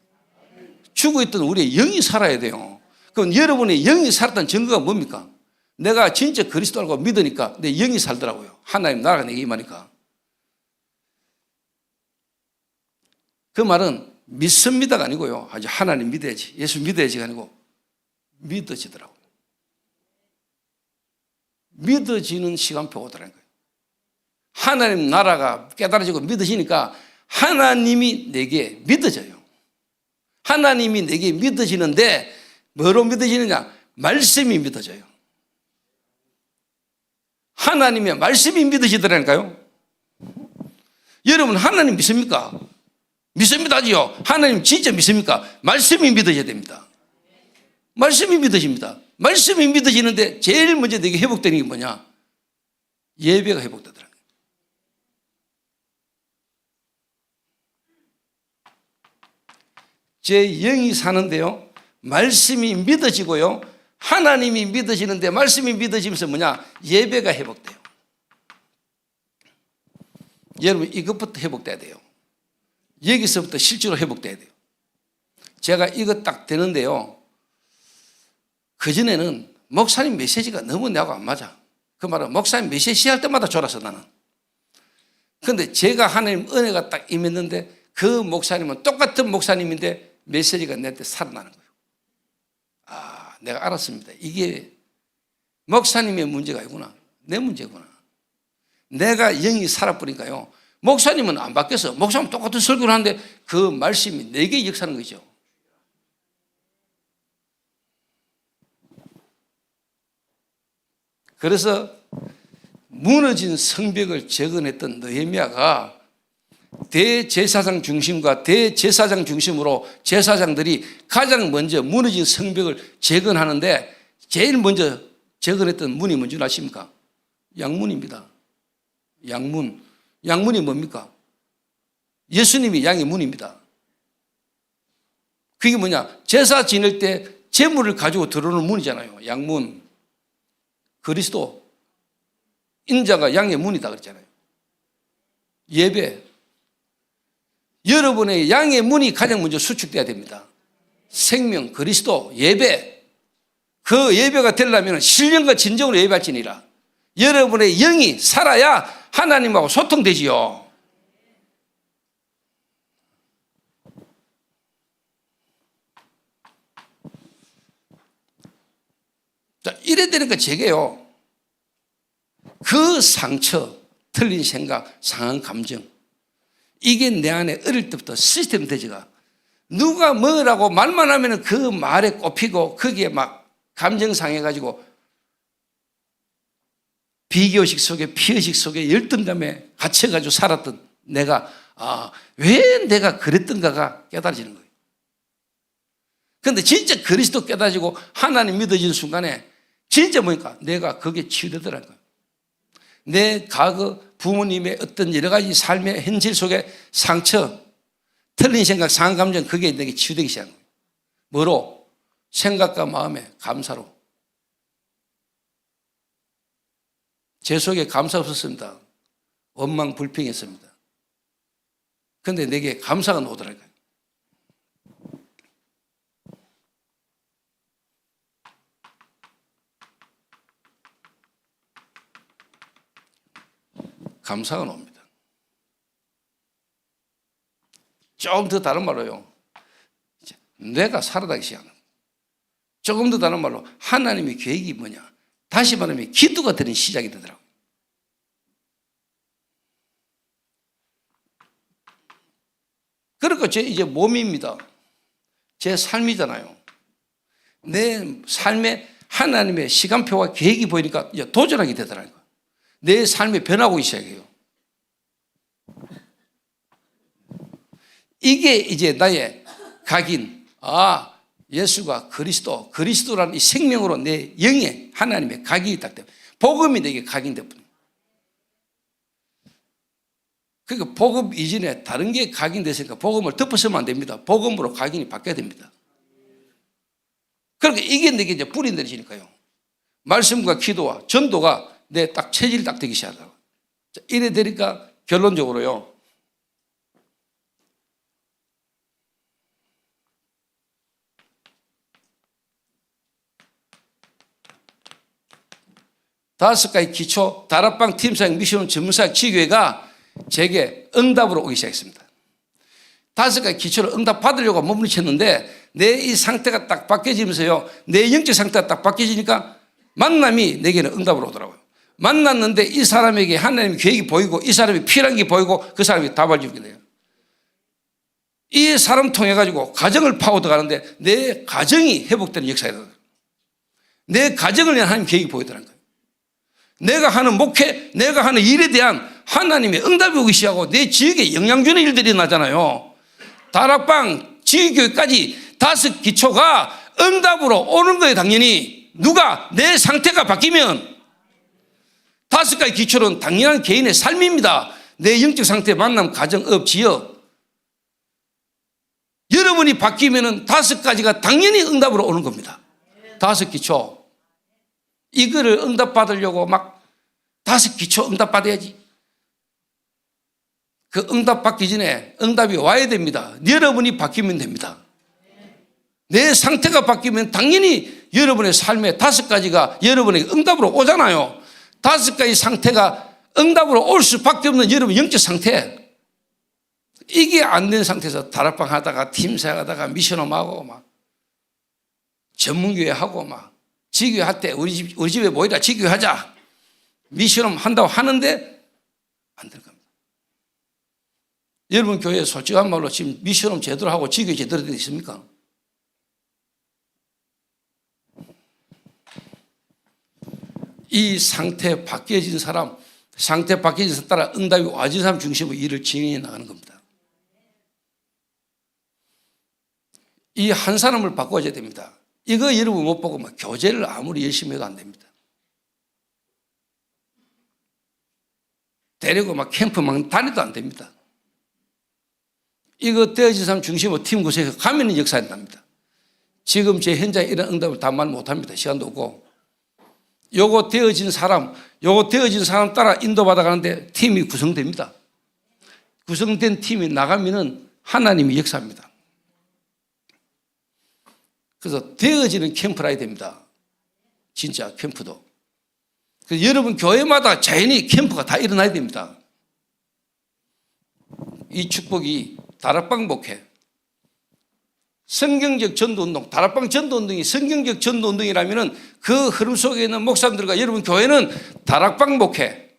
죽어있던 우리의 영이 살아야 돼요. 그럼 여러분의 영이 살았다는 증거가 뭡니까? 내가 진짜 그리스도라고 믿으니까 내 영이 살더라고요. 하나님 나라가 내게 임하니까. 그 말은 믿습니다가 아니고요. 아주 하나님 믿어야지, 예수 믿어야지가 아니고 믿어지더라고요. 믿어지는 시간표가 오더라는 거예요. 하나님 나라가 깨달아지고 믿어지니까 하나님이 내게 믿어져요. 하나님이 내게 믿어지는데 뭐로 믿어지느냐? 말씀이 믿어져요. 하나님의 말씀이 믿어지더라니까요. 여러분 하나님 믿습니까? 믿습니다지요. 하나님 진짜 믿습니까? 말씀이 믿어져야 됩니다. 말씀이 믿어집니다. 말씀이 믿어지는데 제일 먼저 내게 회복되는 게 뭐냐? 예배가 회복되더라고요. 제 영이 사는데요, 말씀이 믿어지고요, 하나님이 믿어지는데 말씀이 믿어지면서 뭐냐? 예배가 회복돼요. 여러분 이것부터 회복돼야 돼요. 여기서부터 실제로 회복돼야 돼요. 제가 이거 딱 되는데요, 그전에는 목사님 메시지가 너무 내하고 안 맞아. 그 말은 목사님 메시지 할 때마다 졸았어 나는. 그런데 제가 하나님 은혜가 딱 임했는데 그 목사님은 똑같은 목사님인데 메시지가 내한테 살아나는 거예요. 아, 내가 알았습니다. 이게 목사님의 문제가 아니구나. 내 문제구나. 내가 영이 살아버리니까요, 목사님은 안 바뀌어서 목사님은 똑같은 설교를 하는데 그 말씀이 내게 역사하는 거죠. 그래서 무너진 성벽을 재건했던 느헤미야가 대제사장 중심과 대제사장 중심으로 제사장들이 가장 먼저 무너진 성벽을 재건하는데 제일 먼저 재건했던 문이 뭔지 아십니까? 양문입니다. 양문. 양문이 뭡니까? 예수님이 양의 문입니다. 그게 뭐냐? 제사 지낼 때 제물을 가지고 들어오는 문이잖아요. 양문. 그리스도 인자가 양의 문이다 그랬잖아요. 예배. 여러분의 양의 문이 가장 먼저 수축돼야 됩니다. 생명, 그리스도, 예배. 그 예배가 되려면 신령과 진정으로 예배할지니라. 여러분의 영이 살아야 하나님하고 소통되지요. 자, 이래 되니까 제게요, 그 상처, 틀린 생각, 상한 감정, 이게 내 안에 어릴 때부터 시스템 되지가, 누가 뭐라고 말만 하면 그 말에 꼽히고 거기에 막 감정 상해가지고 비교식 속에 피의식 속에 열등감에 갇혀가지고 살았던 내가, 왜 내가 그랬던가가 깨달아지는 거예요. 그런데 진짜 그리스도 깨달아지고 하나님 믿어지는 순간에 진짜 뭐니까 내가 거기에 치유되더라는 거예요. 내 과거 부모님의 어떤 여러 가지 삶의 현실 속에 상처, 틀린 생각, 상한 감정, 그게 내게 치유되기 시작한 거예요. 뭐로? 생각과 마음의 감사로. 제 속에 감사 없었습니다. 원망 불평했습니다. 그런데 내게 감사가 나오더라고요. 감사가 나옵니다. 조금 더 다른 말로요, 내가 살아나기 시작하는, 조금 더 다른 말로 하나님의 계획이 뭐냐, 다시 말하면 기도가 되는 시작이 되더라고요. 그러니까 제 이제 몸입니다. 제 삶이잖아요. 내 삶에 하나님의 시간표와 계획이 보이니까 이제 도전하게 되더라고요. 내 삶이 변하고 시작해요. 이게 이제 나의 각인, 예수가 그리스도라는 이 생명으로 내 영에 하나님의 각인이 딱 돼. 복음이 내게 각인됐군요. 그러니까 복음 이전에 다른 게 각인됐으니까 복음을 덮어서면 안 됩니다. 복음으로 각인이 바뀌어야 됩니다. 그러니까 이게 내게 이제 뿌리 내리시니까요, 말씀과 기도와 전도가 내 딱 체질이 딱 되기 시작하더라고요. 이래 되니까 결론적으로요, 다섯 가지 기초 다락방 팀사역 미션 전문사역 지교회가 제게 응답으로 오기 시작했습니다. 다섯 가지 기초를 응답 받으려고 몸부림쳤는데 내 이 상태가 딱 바뀌어지면서요, 내 영적 상태가 딱 바뀌어지니까 만남이 내게는 응답으로 오더라고요. 만났는데 이 사람에게 하나님의 계획이 보이고 이 사람이 필요한 게 보이고 그 사람이 답을 주게 돼요. 이 사람 통해 가지고 가정을 파고 들어가는데 내 가정이 회복되는 역사가 돼요. 내 가정을 위한 하나님의 계획이 보이더라는 거예요. 내가 하는 목회, 내가 하는 일에 대한 하나님의 응답이 오기 시작하고 내 지역에 영향 주는 일들이 나잖아요. 다락방, 지교회까지 다섯 기초가 응답으로 오는 거예요. 당연히 누가 내 상태가 바뀌면 다섯 가지 기초는 당연한 개인의 삶입니다. 내 영적 상태, 만남, 가정, 업, 지역. 여러분이 바뀌면 다섯 가지가 당연히 응답으로 오는 겁니다. 다섯 기초. 이거를 응답받으려고 막 다섯 기초 응답받아야지. 그 응답받기 전에 응답이 와야 됩니다. 여러분이 바뀌면 됩니다. 내 상태가 바뀌면 당연히 여러분의 삶에 다섯 가지가 여러분에게 응답으로 오잖아요. 다섯 가지 상태가 응답으로 올 수밖에 없는 여러분 영적 상태. 이게 안 된 상태에서 다락방 하다가 팀사역 하다가 미션홈 하고 막 전문교회 하고 막 지교회 할 때 우리 집에 모이라 지교회 하자. 미션홈 한다고 하는데 안 될 겁니다. 여러분 교회 솔직한 말로 지금 미션홈 제대로 하고 지교회 제대로 된 데 있습니까? 이 상태 바뀌어진 사람, 상태 바뀌어진 사람 따라 응답이 와진 사람 중심으로 일을 진행해 나가는 겁니다. 이 한 사람을 바꿔줘야 됩니다. 이거 여러분 못 보고 막 교제를 아무리 열심히 해도 안 됩니다. 데리고 막 캠프 막 다녀도 안 됩니다. 이거 되어진 사람 중심으로 팀 구성해서 가면은 역사가 납니다. 지금 제 현장에 이런 응답을 다 말 못합니다. 시간도 없고. 요거 되어진 사람 따라 인도받아 가는데 팀이 구성됩니다. 구성된 팀이 나가면은 하나님이 역사합니다. 그래서 되어지는 캠프라 해야 됩니다. 진짜 캠프도. 그래서 여러분 교회마다 자연히 캠프가 다 일어나야 됩니다. 이 축복이 다락방 목회, 성경적 전도운동, 다락방 전도운동이 성경적 전도운동이라면 그 흐름 속에 있는 목사님들과 여러분 교회는 다락방 목회,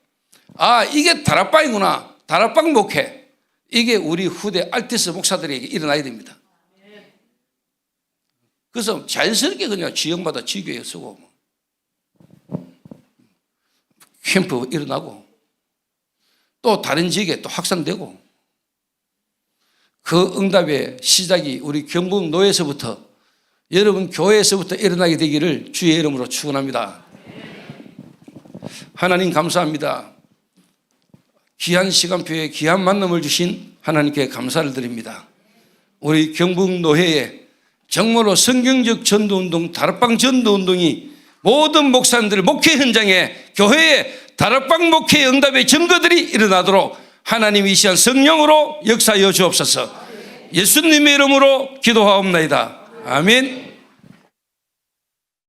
아 이게 다락방이구나, 다락방 목회, 이게 우리 후대 알테스 목사들에게 일어나야 됩니다. 그래서 자연스럽게 그냥 지역마다 지교회 쓰고 캠프 일어나고 또 다른 지역에 또 확산되고, 그 응답의 시작이 우리 경북 노회에서부터, 여러분 교회에서부터 일어나게 되기를 주의 이름으로 축원합니다. 하나님 감사합니다. 귀한 시간표에 귀한 만남을 주신 하나님께 감사를 드립니다. 우리 경북 노회에 정말로 성경적 전도운동, 다락방 전도운동이 모든 목사님들 목회 현장에, 교회에 다락방 목회의 응답의 증거들이 일어나도록 하나님 이 시간 성령으로 역사하여 주옵소서. 예수님의 이름으로 기도하옵나이다. 아멘.